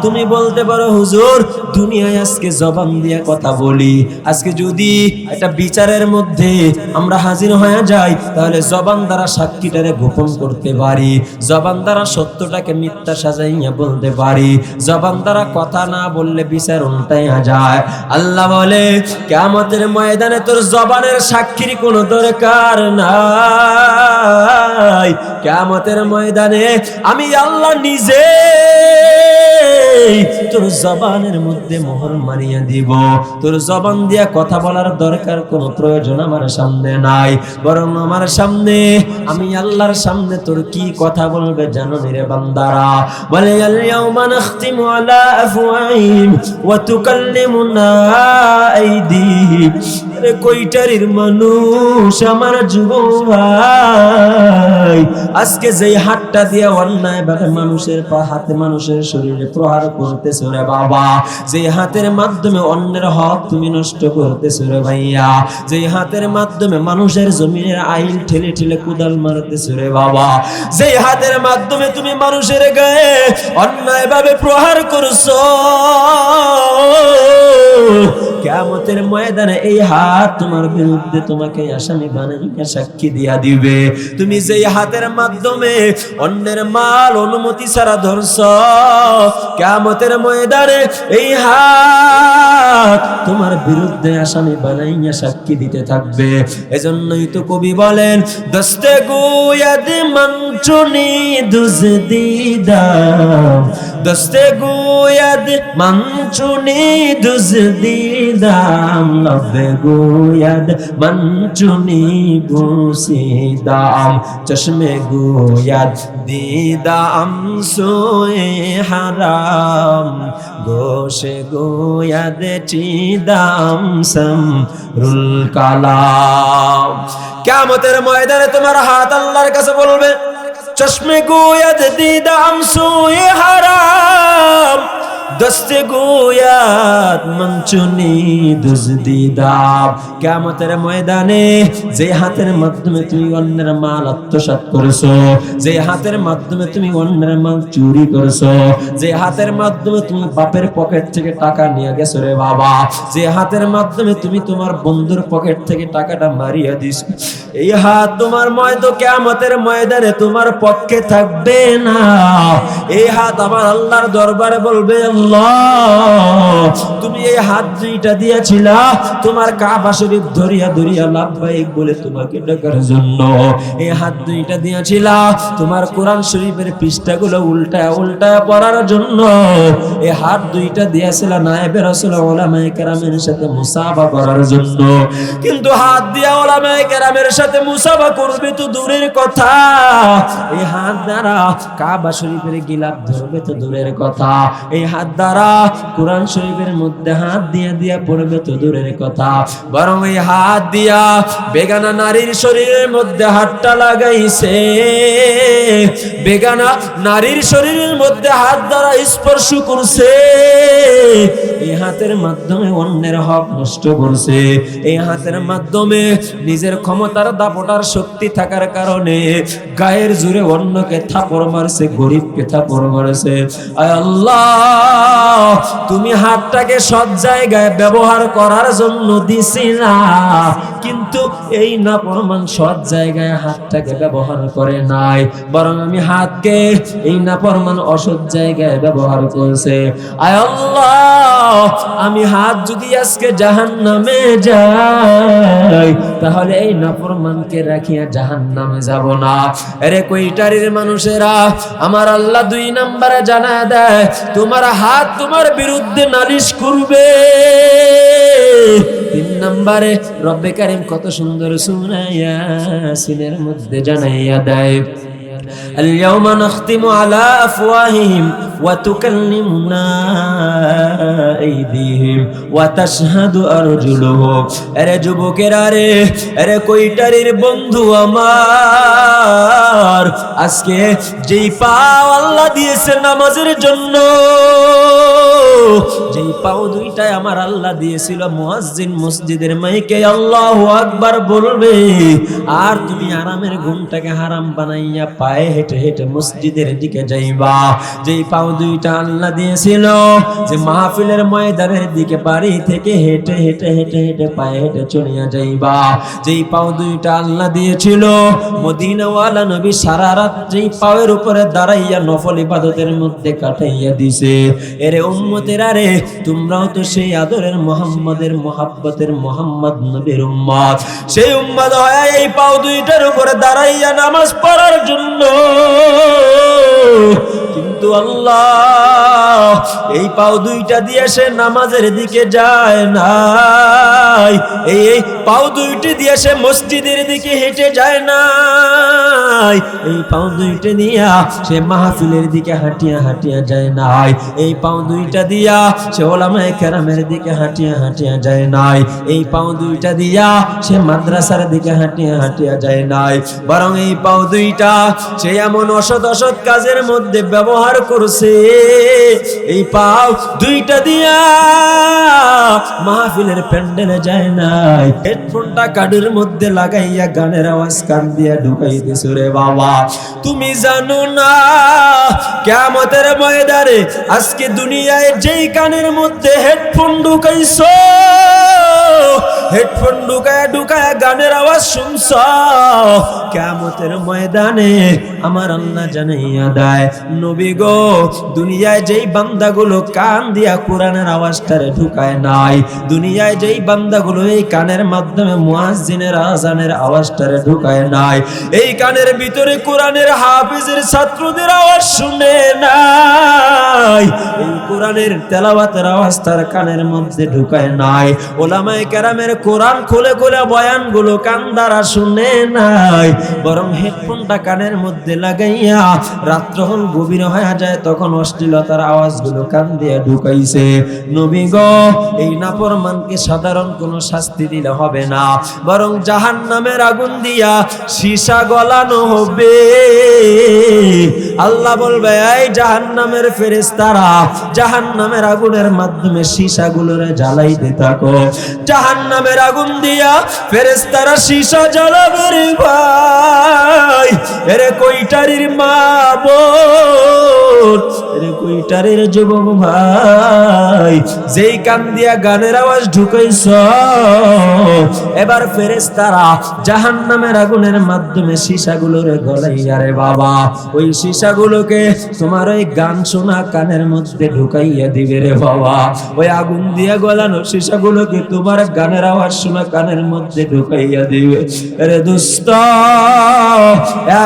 তুমি বলতে পারো হুজুর দুনিয়ায় আজকে জবান দিয়ে কথা বলি, আজকে যদি একটা বিচারের মধ্যে আমরা হাজির হয়ে যাই, তাহলে জবান দ্বারা সাক্ষীটারে গোপন করতে পারি, জবান দ্বারা সত্যটাকে মিথ্যা সাজাইয়া বলতে পারি, জবান দ্বারা কথা না বললে বিচার উল্টাইয়া যায়। আল্লাহ বলে কিয়ামতের ময়দানে তোর জবানের সাক্ষীর কোনো দরকার নাই। কিয়ামতের ময়দানে আমি আল্লাহ নিজে তোর জবানের মধ্যে মোহর মারিয়া দিব। তোর জবান দিয়া কথা বলার দরকার কোনো প্রয়োজন আমার সামনে নাই, বরং আমার সামনে, আমি আল্লাহর সামনে তোর কি কথা বলবে জানো নি রে বান্দারা? বলে আল ইয়াউমা নাখতিমু আলা আফওয়াহিহিম ওয়া তুকাল্লিমুনা আইদিহিম। রে কইটারির মানুষ আমার যুবক ভাই, আজকে যেই হাতটা দিয়ে অন্যায় ভাবে মানুষের হাতে, মানুষের শরীরে প্রহার করতেছো রে বাবা, যেই হাতের মাধ্যমে অন্যের হক তুমি নষ্ট করতেছো রে ভাইয়া, যেই হাতের মাধ্যমে মানুষের জমিনের আইল ঠেলে ঠেলে কুদাল মারতেছো রে বাবা, যেই হাতের মাধ্যমে তুমি মানুষের গায়ে অন্যায় ভাবে প্রহার করছো, কিয়ামতের ময়দানে এই হাত তোমার বিরুদ্ধে তোমাকে আসামি বানাইয়া সাক্ষী দিয়া দিবে। তুমি যেই হাতের মাধ্যমে অন্যের মাল অনুমতি ছাড়া ধরছো, কিয়ামতের ময়দানে এই হাত তোমার বিরুদ্ধে আসামি বানাইয়া সাক্ষী দিতে থাকবে। এজন্যই তো কবি বলেন, দস্তে গোয়াদ মঞ্চুনি দুজদিদাম, দস্তে গোয়াদ মঞ্চুনি দুজদিদাম, লবে গোয়াদ মঞ্চুনি বুসিদাম, চশমে গোয়াদ দিদাম সোয়ে হারাম, গোশে গোয়াদ চিদাম সমরুল কালাম। কিয়ামতের ময়দানে তোমার হাত আল্লাহর কাছে বলবে, চশমে গোয়াদ দিদাম সোয়ে হারাম, দস্তে গোয়াত মঞ্চুনি দুজদিদাব। কিয়ামতের ময়দানে যে হাতের মাধ্যমে তুমি অন্যের মাল আত্মসাৎ করেছো, যে হাতের মাধ্যমে তুমি অন্যের মাল চুরি করেছো, যে হাতের মাধ্যমে তুমি বাপের পকেট থেকে টাকা নিয়ে গেছো রে বাবা, যে হাতের মাধ্যমে তুমি তোমার বন্ধুর পকেট থেকে টাকাটা মারিয়া দিছো, এই হাত তোমার কিয়ামতের ময়দানে তোমার পক্ষে থাকবে না। এই হাত আমার আল্লাহর দরবারে বলবে, তুমি এই হাত দুইটা দিয়েছিলা তোমার কাবা শরীফ ধরিয়া ধরিয়া লাব্বাইক বলে তোমাকে ডাকার জন্য, এই হাত দুইটা দিয়েছিলা তোমার কোরআন শরীফের পৃষ্ঠাগুলো উল্টায় উল্টায় পড়ার জন্য, এই হাত দুইটা দিয়েছিলা নায়েবে রাসূল উলামায়ে কেরামের সাথে মুসাফা করার জন্য। কিন্তু হাত দিয়া উলামায়ে কেরামের সাথে মুসাফা করবে তো দূরের কথা, এই হাত দ্বারা কাবা শরীফের গিলাফ ধরবে তো দূরের কথা, এই হাত দ্বারা কোরআন শরীফের মধ্যে হাত দিয়া দিয়া পড়বে তো দূরের কথা, বরং এই হাত দিয়া বেগানা নারীর শরীরের মধ্যে হাতটা লাগাইছে, বেগানা নারীর শরীরের মধ্যে হাত দ্বারা স্পর্শ করছে, এই হাতের মাধ্যমে অন্যের হক নষ্ট করছে, এই হাতের মাধ্যমে নিজের ক্ষমতার দাপটার শক্তি থাকার কারণে গায়ের জোরে অন্যকে থাপড় মারছে, গরিবকে থাপড় মারছে। আয় আল্লাহ, তুমি হাতটাকে সব জায়গায় ব্যবহার করার জন্য দিছি না, কিন্তু এই নাফরমান সব জায়গায় হাতটাকে ব্যবহার করে নাই, বরং আমি হাতকে এই নাফরমান অসৎ জায়গায় ব্যবহার করছে। আয় আল্লাহ, আমি হাত যদি আজকে জাহান্নামে যাই, তাহলে এই নাফরমানকে রাখিয়া জাহান্নামে যাব না। আরে কইটারির মানুষেরা, আমার আল্লাহ 2 নম্বরে জানা দেয়, তোমার হাত তোমার বিরুদ্ধে নালিশ করবে। 3 নম্বরে রব্বে কারীম কত সুন্দর সূরা ইয়াসিনের মধ্যে জানাইয়া দেয়, اليوم نختم على أفواههم وتكلمنا أيديهم وتشهد أرجلهم। আরে যুবকেরা রে, আরে কইটারির বন্ধু আমার, আজকে যেই পাও আল্লাহ দিয়েছে নামাজের জন্য, যেই পাও দুইটাই আমার আল্লাহ দিয়েছিল মুয়াজ্জিন মসজিদের মাইকে আল্লাহু আকবার বলবে, আর তুমি আরামের ঘুমটাকে হারাম বানাইয়া পায়ে হেঁটে হেঁটে মসজিদের দিকে যাইবা। যেই পাও দুইটা আল্লাহ দিয়েছিল যে মাহফিলের ময়দানের দিকে বাড়ি থেকে হেঁটে হেঁটে হেঁটে হেঁটে পায়ে হেঁটে চলিয়া যাইবা। যেই পাও দুইটা আল্লাহ দিয়েছিল মদিনাওয়ালা নবী সারা রাত যেই পায়ের উপরে দাঁড়াইয়া নফল ইবাদতের মধ্যে কাটাইয়া দিছে। এরে উম্মতেরা রে, তোমরাও তো সেই আদরের মুহাম্মাদের মুহাব্বতের মুহাম্মদ নবীর উম্মত, সেই উম্মত হয় এই পাও দুইটার উপরে দাঁড়াইয়া নামাজ পড়ার জন্য। কিন্তু আল্লাহ এই পাও দুইটা দিয়ে সে নামাজের দিকে যায় নাই, এই পাও দুইটি দিয়ে সে মসজিদের দিকে হেঁটে যায় নাই, এই পাও দুইটা দিয়া সে মাহফিলের দিকে হাঁটিয়া হাঁটিয়া যায় নাই, এই পাও দুইটা দিয়া সে ওলামায়ে কেরামের দিকে হাঁটিয়া হাঁটিয়া যায় নাই, এই পাও দুইটা দিয়া সে মাদ্রাসার দিকে হাঁটিয়া হাঁটিয়া যায় নাই, বরং এই পাও দুইটা সে এমন অসৎ অসৎ কাজের মধ্যে ব্যবহার করছে। এই পাও দুইটা দিয়া মাহফিলের প্যান্ডেলে যায় নাই, হেডফোনটা কানের মধ্যে লাগাইয়া গানের আওয়াজ কান দিয়া ঢুকাই দিছো। রে বাবা, তুমি জানো না কিয়ামতের ময়দানে আজকে দুনিয়ায় যেই কানের মধ্যে হেডফোন ঢুকাইছো, হেডফোন ঢুকায় ঢুকায় গানের আওয়াজ শুনছ, কিয়ামতের ময়দানে আমার আল্লাহ জানাইয়া দেয়, নবী গো, দুনিয়ায় যেই বান্দাগুলো কান দিয়া কোরআনের আওয়াজটারে ঢুকায় নাই, দুনিয়ায় যেই বান্দাগুলো এই কানের মাধ্যমে মুয়াজ্জিনের আযানের আওয়াজটারে ঢুকায় নাই, এই কানের ভিতরে কোরআনের হাফেজের ছাত্রদের আওয়াজ শুনে নাই, এই কোরআনের তেলাওয়াতের আওয়াজ তার কানের মধ্যে ঢুকায় নাই, ওলামায়ে কেরামের কোরআন খুলে খুলে বয়ানগুলো কান দ্বারা শুনে নাই, বরং হেডফোনটা কানের মধ্যে লাগাইয়া রাত যখন গভীর হয়ে যায় তখন অশ্লীলতার আওয়াজগুলো কান দিয়ে ঢুকাইছে। নবী গো, এই নাফরমানকে সাধারণ কোনো শাস্তি দিলে হবে না, বরং জাহান্নামের আগুন দিয়া সীসা গলানো হবে। আল্লাহ বলবে, এই জাহান্নামের ফেরেশতারা জাহান্নামের আগুনের মাধ্যমে সীসাগুলোরে জ্বালাইতে থাকো। জাহান্নামের আগুন দিয়া ফেরেশতারা সীসা জ্বালাবে রে ভাই। এরে কইটারির মা বোন, এরে কইটারির যুবক ভাই, যেই কান দিয়া গানের আওয়াজ ঢুকাইছ, এবার ফেরেশতারা জাহান্নামের আগুনের মাধ্যমে সীসাগুলোরে গলাইয়া রে বাবা, ওই সীসাগুলোকে তোমার ওই গান শোনা কানের মধ্যে ঢুকাইয়া দিবে রে বাবা। ওই আগুন দিয়া গলানো সীসাগুলোকে তোমার গানের আওয়াজ শোনা কানের মধ্যে ঢুকাইয়া দিবে। রে দোস্ত,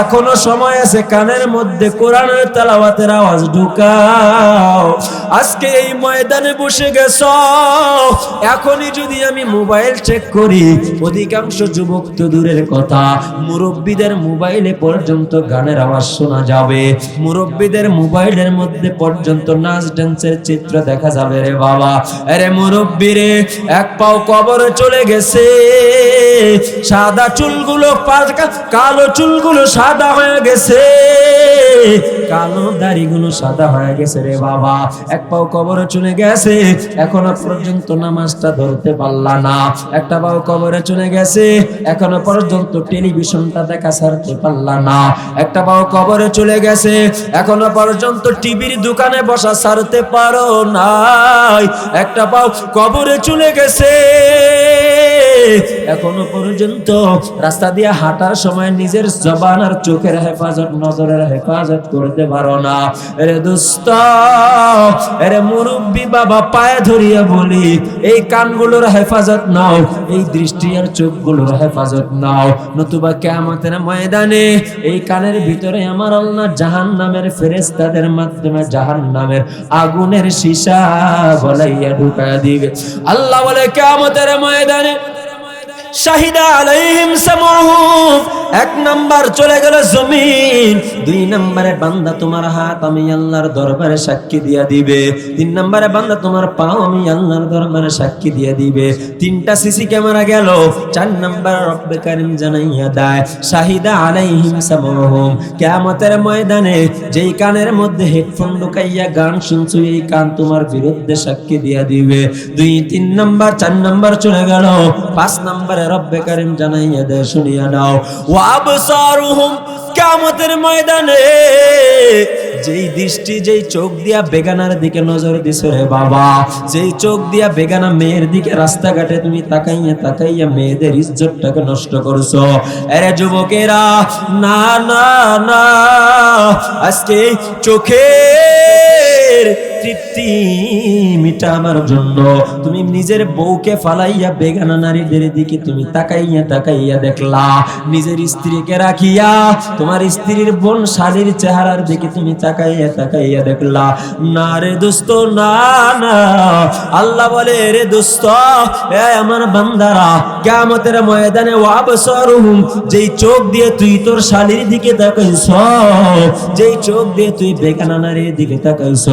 এখনো সময় আছে, কানের মধ্যে কোরআনের তেলাওয়াতের আওয়াজ ঢুকাও। আজকে এই ময়দানে বসে গেছ, এখনই যদি আমি মোবাইল চেক করি, অধিকাংশ যুবক তো দূরের কথা, মুরব্বীদের মোবাইলে পর্যন্ত গানের আওয়াজ শোনা যাবে, মুরব্বীদের মোবাইলের মধ্যে পর্যন্ত নাচ ডান্সের চিত্র দেখা যাবে রে বাবা। আরে মুরব্বী রে, এক পাও কবরে চলে গেছে, সাদা চুলগুলো কালো চুলগুলো সাদা হয়ে গেছে, কালো দাড়িগুলো সাদা হয়ে গেছে রে বাবা। এক পাও কবরে চলে গেছে, এখনো পর্যন্ত নামাজটা ধরতে পারলা না। একটা পাও কবরে চলে গেছে, এখনো পর্যন্ত টেলিভিশনটা দেখা ছাড়তে পারলা না। একটা পাও কবরে চলে গেছে, এখনো পর্যন্ত টিভির দোকানে বসা ছাড়তে পারো নাই। একটা পাও কবরে চলে গেছে, এখনো পর্যন্ত রাস্তা দিয়ে হাঁটার সময় নিজের জবান আর চোখের হেফাজত, নজরের হেফাজত করতে পারো না। আরে দোস্ত, আরে মুরব্বি বাবা, পায়ে ধরিয়া বলি, এই কানগুলোর হেফাজত নাও, এই দৃষ্টি আর চোখগুলোর হেফাজত নাও, নতুবা কিয়ামতের ময়দানে এই কানের ভিতরে আমার আল্লাহ জাহান্নামের ফেরেশতাদের মাধ্যমে জাহান্নামের আগুনের সীসা গলাইয়া ঢুকায়া দিবে। আল্লাহ বলে কিয়ামতের ময়দানে শাহিদা আলাইহিম সামউহুম, এক নাম্বার চলে গেল জমিন, দুই নম্বরে বান্দা তোমার হাত আমি আল্লাহর দরবারে সাক্ষী দিয়া দিবে, তিন নম্বরে বান্দা তোমার পাও আমি আল্লাহর দরবারে সাক্ষী দিয়া দিবে, তিনটা সিসি ক্যামেরা গেল, চার নম্বর রব্বে কারীম জানাইয়া দেয় শাহিদা আলাইহিম সামউহুম। কিয়ামতের ময়দানে যেই কানের মধ্যে হেডফোন ঢুকাইয়া গান শুনছো, এই কান তোমার বিরুদ্ধে সাক্ষী দিয়া দিবে। দুই, তিন নম্বর, চার নম্বর চলে গেল, পাঁচ নম্বরে রব্বে কারীম জানাইয়া দেয়, শুনিয়া নাও, ওয়া আবসারুহুম, কিয়ামতের ময়দানে যেই দৃষ্টি, যেই চোখ দিয়া বেগানার দিকে নজর দিছো রে বাবা, যেই চোখ দিয়া বেগানা মেয়ের দিকে রাস্তাঘাটে তুমি তাকাইয়া তাকাইয়া মেয়েদের ইজ্জতটাকে নষ্ট করছো, আরে যুবকেরা, না না না, আজকে চোখের তৃপ্তি মিটাবার জন্য তুমি নিজের বউকে ফালাইয়া বেগানা নারীদের দিকে তুমি তাকাইয়া তাকাইয়া দেখলা, নিজের স্ত্রীকে রাখিয়া তোমার স্ত্রীর বোন শালীর চেহারার দিকে তুমি তাকাইয়া তাকাইয়া দেখলা। না রে দোস্ত, না না, আল্লাহ বলে রে দোস্ত, এ আমার বান্দারা, কিয়ামতের ময়দানে ওয়াবসারুহুম, যেই চোখ দিয়ে তুই তোর শালীর দিকে তাকাইছ, যেই চোখ দিয়ে তুই বেগানা নারীর দিকে তাকাইছ,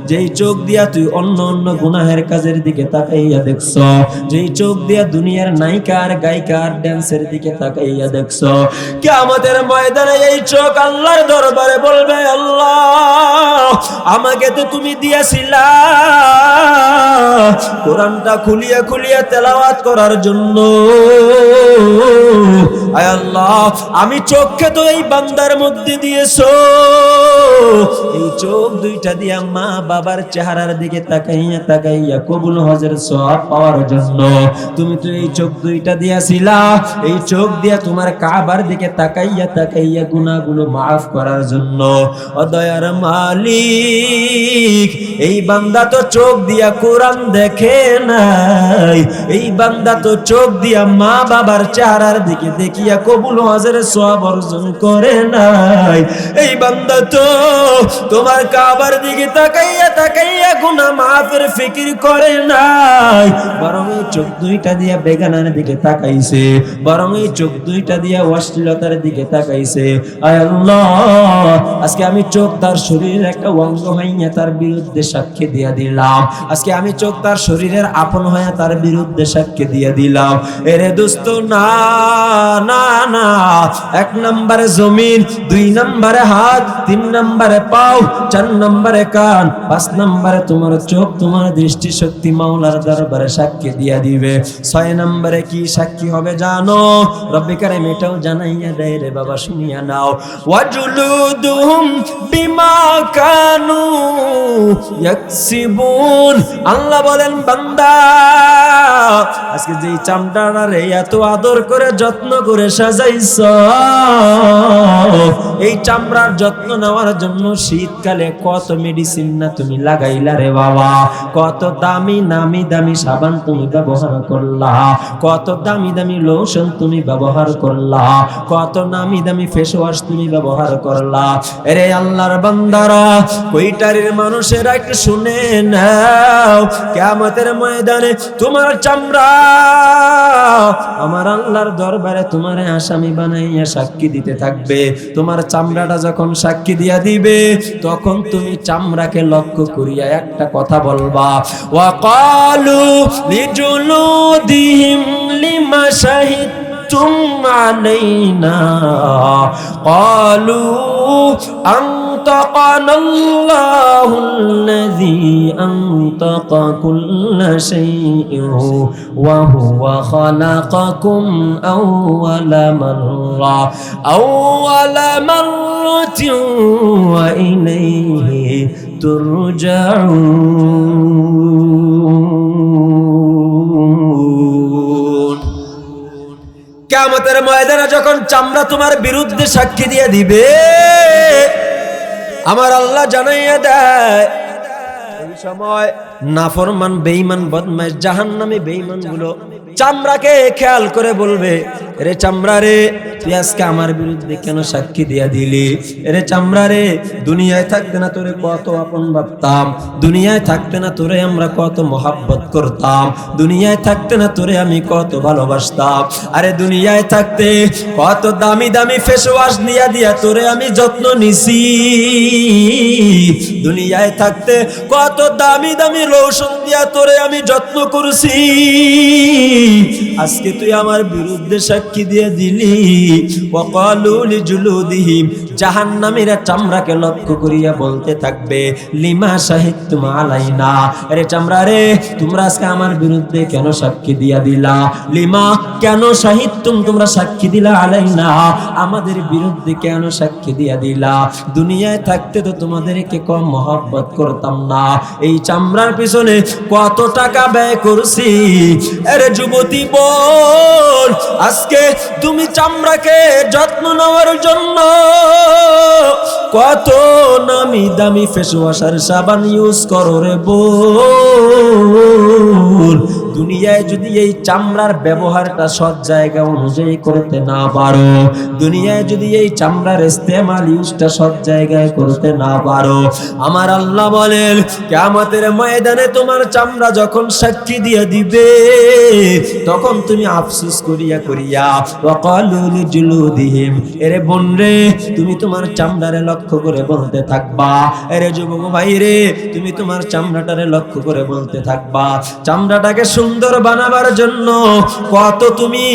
যেই চোখ দিয়া তুই অন্য অন্য গুনাহের কাজের দিকে তাকাইয়া দেখছ, যেই চোখ দিয়া দুনিয়ার নায়িকার গায়িকার ড্যান্সের দিকে তাকাইয়া দেখছ, কিয়ামতের ময়দানে এই চোখ আল্লাহর দরবারে বলবে, আল্লাহ আমাকে তো তুমি দিয়েছিলা কোরআনটা খুলিয়া খুলিয়া তেলাওয়াত করার জন্য, আয় আল্লাহ আমি চোখকে তো এই বান্দার মধ্যে দিয়েছো, এই চোখ দুইটা দিয়া মা বাবার চেহারার দিকে তাকাইয়া তাকাইয়া কবুল হজের সওয়াব পাওয়ার জন্য তুমি তো এই চোখ দুইটা দিয়াছিলা, এই চোখ দিয়া তোমার কাবার দিকে তাকাইয়া তাকাইয়া গুনাহগুলো মাফ করার জন্য। ও দয়ার মালিক, এই বান্দা তো চোখ দিয়া কোরআন দেখে নাই, এই বান্দা তো চোখ দিয়া মা বাবার চেহারার দিকে দেখিয়া কবুল হজের সওয়াব অর্জন করে নাই, এই বান্দা তো তোমার কাবার দিকে তাকাইয়া তাকাইয়া গুনাহ মাফের ফিকির করে নাই, বরং এই চোখ দুইটা দিয়া বেগানার দিকে তাকাইছে, বরং এই চোখ দুইটা দিয়া অশ্লীলতার দিকে তাকাইছে। আয় আল্লাহ, আজকে আমি চোখ তার শরীরের একটা অঙ্গ হইয়া তার বিরুদ্ধে সাক্ষী দিয়া দিলাম, আজকে আমি চোখ তার শরীরের আপন হইয়া তার বিরুদ্ধে সাক্ষী দিয়া দিলাম। এরে দোস্ত, না না না, এক নম্বরে জমিন, দুই নম্বরে হাত, তিন নম্বরে পাও, চার নম্বরে কান, পাঁচ নম্বরে তোমার চোখ, তোমার দৃষ্টি শক্তি মাওলার দরবারে সাক্ষী দিয়া দিবে। ছয় নম্বরে কি সাক্ষী হবে জানো? রব্বে কারীম এটাও জানাইয়া দেয় রে বাবা, শুনিয়া নাও, ওয়াজুলুদুহুম বিমা কানু ইয়াকসিবুন। আল্লাহ বলেন, বান্দা আজকে যেই চামড়াটা রে এত আদর করে যত্ন করে করে সাজাইছো। এই চামড়ার যত্ন নেওয়ার জন্য শীতকালে কত মেডিসিন না তুমি লাগাইলা রে বাবা, কত দামি নামি দামি সাবান তুমি ব্যবহার করলা, কত দামি দামি লোশন তুমি ব্যবহার করলা, কত নামি দামি ফেস ওয়াশ তুমি ব্যবহার করলা। আরে আল্লাহর বান্দারা, কইটারের মানুষেরা একটু শুনে নাও, কিয়ামতের ময়দানে তোমার চামড়া আমার আল্লাহর দরবারে তোমারে আসামি বানাইয়া সাক্ষী দিতে থাকবে। তোমার চামড়াটা যখন সাক্ষী দিয়া দিবে, তখন তুমি চামড়াকে লক্ষ্য করিয়া একটা কথা বলবা, ওয়াকালু লিজুলুদিহিম লিমা শাহিদতুম আলাইনা ক্বালু আনতাকানাল্লাহুল্লাযী আনতাকা কুল্লা শাইইন ওয়া হুয়া খালাকাকুম আউওয়ালা মাররাতিন ওয়া ইলাইহি তুরজাউন। কিয়ামতের ময়দানে যখন চামড়া তোমার বিরুদ্ধে সাক্ষী দিয়ে দিবে, আমার আল্লাহ জানাইয়া দেয়, ওই সময় নাফরমান বেঈমান বদমাশ জাহান্নামী বেঈমান গুলো চামড়াকে খেয়াল করে বলবে, রে চামড়া রে, তুই আজকে আমার বিরুদ্ধে কেন সাক্ষী দিয়া দিলি? রে চামড়া রে, দুনিয়ায় থাকতে না তোরে কত আপন ভাবতাম, দুনিয়ায় থাকতে না তোরে আমরা কত মহাব্বত করতাম, দুনিয়ায় থাকতে না তোরে আমি কত ভালোবাসতাম। আরে দুনিয়ায় থাকতে কত দামি দামি ফেস ওয়াশ দিয়া দিয়া তোরে আমি যত্ন নিছি, দুনিয়ায় থাকতে কত দামি দামি লোশন দিয়া তোরে আমি যত্ন করছি, আজকে তুই আমার বিরুদ্ধে সাক্ষী দিয়ে দিলি। ওয়াকালু লিজুলুদিহিম, জাহান্নামীরা চামড়াকে লক্ষ্য করিয়া বলতে থাকবে, লিমা শাহিদতুম আলাইনা, আরে চামড়া রে, তোমরা আজকে আমার বিরুদ্ধে কেন সাক্ষী দিয়া দিলা? লিমা, কেন শাহিদতুম, তোমরা সাক্ষী দিলা, আলাইনা, আমাদের বিরুদ্ধে কেন সাক্ষী দিয়া দিলা? দুনিয়ায় থাকতে তো তোমাদেরকে কম মহব্বত করতাম না, এই চামড়ার পিছনে কত টাকা ব্যয় করছি। আরে যুবতী বল, আজকে তুমি চামড়াকে যত্ন নেওয়ার জন্য কত নামি দামি ফেস ওয়াশ আর সাবান ইউজ করো রে বল। দুনিয়ায় যদি এই চামড়ার ব্যবহারটা সৎ জায়গা অনুযায়ী করতে না পারো, দুনিয়ায় যদি এই চামড়ার ইস্তেমাল ইউজটা সৎ জায়গায় করতে না পারো, আমার আল্লাহ বলেন কিয়ামতের ময়দানে তোমার চামড়া যখন সাক্ষী দিয়ে দিবে, তখন তুমি আফসোস করিয়া করিয়া ওয়াকালু লিজুলুদিহিম, এরে বোন রে, তুমি তোমার চামড়ারে লক্ষ্য করে বলতে থাকবা, এরে যুবক ভাই রে, তুমি তোমার চামড়াটারে লক্ষ্য করে বলতে থাকবা, চামড়াটাকে সুন্দর বানাবার জন্য কত তুমি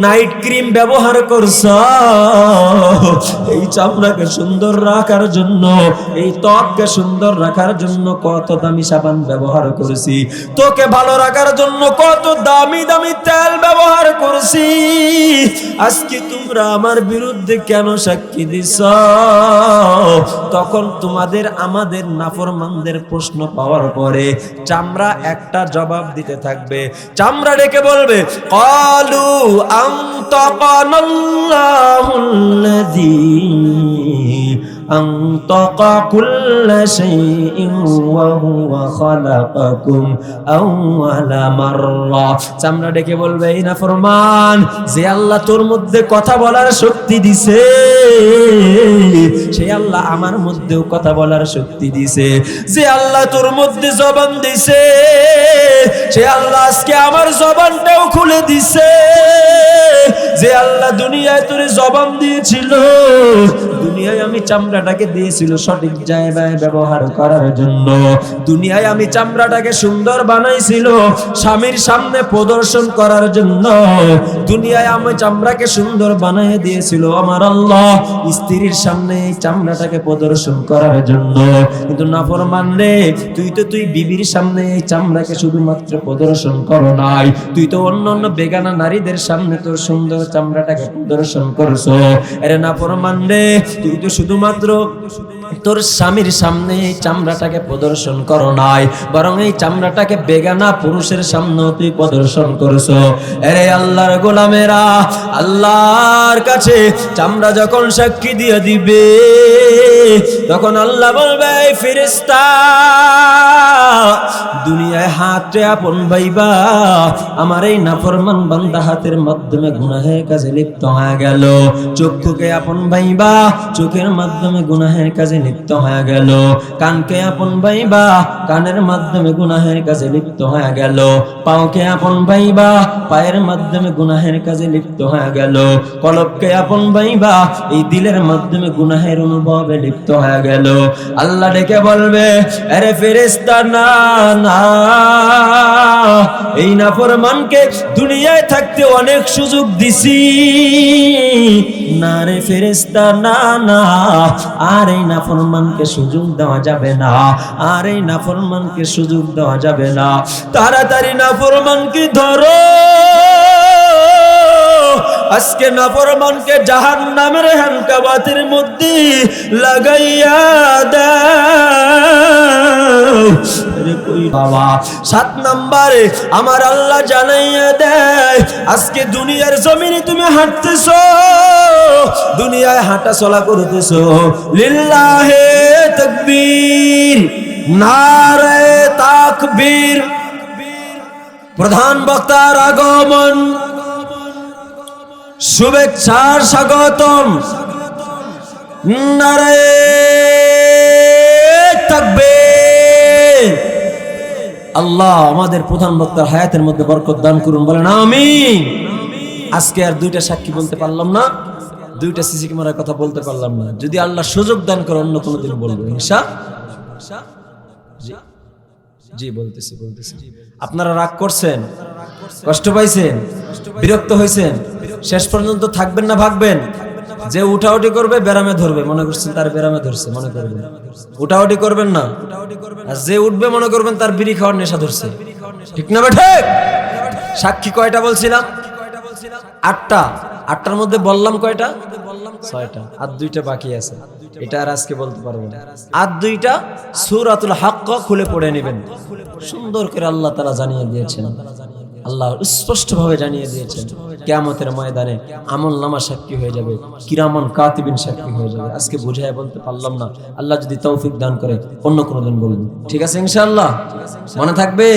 নাইট ক্রিম ব্যবহার করছো, এই চামড়াকে সুন্দর রাখার জন্য, এই ত্বককে সুন্দর রাখার জন্য কত দামি সাবান ব্যবহার করেছি, তোকে ভালো রাখার জন্য কত দামি দামি তেল ব্যবহার করছি, আজকে তোমরা আমার বিরুদ্ধে কেন সাক্ষী দিছ? তখন তোমাদের আমাদের নাফরমানদের প্রশ্ন পাওয়ার পরে চামড়া একটা জবাব দিতে থাকবে, চামড়া ডেকে বলবে, ক্বালু আনতাকানাল্লাহুল্লাযী আনতাকা কুল্লা শাইইন ওয়া হুয়া খালাকাকুম আউওয়ালা মাররা। চামড়া ডেকে বলবে, এই নাফরমান, যে আল্লাহ তোর মধ্যে কথা বলার শক্তি দিছে, সেই আল্লাহ আমার মধ্যেও কথা বলার শক্তি দিছে, যে আল্লাহ তোর মধ্যে জবান দিছে, সে আল্লাহ আজকে আমার জবানটাও খুলে দিছে, যে আল্লাহ দুনিয়ায় তোরে জবান দিয়েছিল, দুনিয়ায় আমি চামড়াটাকে দিয়েছিল সঠিক জায়গায় ব্যবহার করার জন্য, দুনিয়ায় আমি চামড়াটাকে সুন্দর বানাইছিল স্বামীর সামনে প্রদর্শন করার জন্য, দুনিয়ায় আমি চামড়াকে সুন্দর বানিয়ে দিয়েছিল আমার আল্লাহ স্ত্রীর সামনে এই চামড়াটাকে প্রদর্শন করার জন্য। কিন্তু নাফরমান রে, তুই বিবির সামনে এই চামড়াকে শুধুমাত্র প্রদর্শন করো নাই, তুই তো অন্যান্য বেগানা নারীদের সামনে তোর সুন্দর চামড়াটাকে প্রদর্শন করছো। আরে নাফরমান রে, তুই তো শুধুমাত্র তোর স্বামীর সামনে এই চামড়াটাকে প্রদর্শন করো নাই, বরং এই চামড়াটাকে বেগানা পুরুষের সামনে তুই প্রদর্শন করছো। আরে আল্লাহর গোলামেরা, আল্লাহর কাছে চামড়া যখন সাক্ষী দিয়ে দিবে, তখন আল্লাহ বলবে এই ফেরেশতা, দুনিয়ায় হাতে আপন ভাইবা, আমার এই নাফরমান বান্দা হাতের মাধ্যমে গুনাহের কাজে লিপ্ত হয়ে গেল। চক্ষুকে আপন ভাইবা, চোখের মাধ্যমে গুনাহের কাজে লিপ্ত হয়ে গেল। কানকে আপন ভাইবা, কানের মাধ্যমে গুনাহের কাজে লিপ্ত হয়ে গেল। পাওকে আপন ভাইবা, পায়ের মাধ্যমে গুনাহের কাজে লিপ্ত হয়ে গেল। কলবকে আপন ভাইবা, এই দিলের মাধ্যমে গুনাহের অনুভবে লিপ্ত হয়ে গেল। আল্লাহ ডেকে বলবে, আরে ফেরেশতা না না, এই নাফরমানকে দুনিয়ায় থাকতে অনেক সুযোগ দিছি না রে ফেরেশতা, না না, আর এই নাফরমানকে সুযোগ দেওয়া যাবে না, আর এই নাফরমানকে সুযোগ দেওয়া যাবে না। তাড়াতাড়ি নাফরমানকে ধরো, আজকে নাফরমানকে জাহান্নামের হ্যান্ডকাবাতের মধ্যে লাগাইয়া দাও। আরে কই বাবা, 7 নম্বরে আমার আল্লাহ জানাইয়া দেয়, আজকে দুনিয়ার জমিনে তুমি হাঁটতেছো, দুনিয়ায় হাঁটা চলা করতেছো, লিল্লাহে তাকবীর, নারে তাকবীর, প্রধান বক্তার আগমন, শুভেচ্ছার স্বাগতম, নারে তাকবীর। আল্লাহ আমাদের প্রধান বক্তার হায়াতের মধ্যে বরকত দান করুন, বলেন আমিন। আজকে আর 2টা সাক্ষী বলতে পারলাম না, 2টা সিসি ক্যামেরার কথা বলতে পারলাম না। যদি আল্লাহ সুযোগ দান করে অন্য কোনো দিন বলবো ইনশাআল্লাহ। জি বলতেছি। আপনারা রাগ করছেন, কষ্ট পাইছেন, বিরক্ত হয়েছেন, শেষ পর্যন্ত থাকবেন না ভাগবেন? যে উঠাউটি করবে বেরামে ধরবে, মনে করছেন তার বেরামে ধরছে, মনে করবেন উঠাউটি করবেন না। আর যে উঠবে মনে করবেন তার বিড়ি খাওয়ার নেশা ধরছে, ঠিক না ঠিক? সাক্ষী কয়টা বলছিলাম? 8টা। 8টার মধ্যে বললাম কয়টা? 6টা, আর 2টা বাকি আছে। এটা আর আজকে বলতে পারবো না। আর 2টা সূরাতুল হাক্ক খুলে পড়ে নেবেন। সুন্দর করে আল্লাহ তাআলা জানিয়ে দিয়েছেন, আল্লাহ স্পষ্ট ভাবে জানিয়ে দিয়েছেন, কিয়ামতের ময়দানে আমলনামা সাক্ষী হয়ে যাবে, কিরামান কাতিবিন সাক্ষী হয়ে যাবে। আজকে বুঝায় বলতে পারলাম না, আল্লাহ যদি তৌফিক দান করে অন্য কোনো দিন বলবো, ঠিক আছে ইনশাআল্লাহ? মনে থাকবে?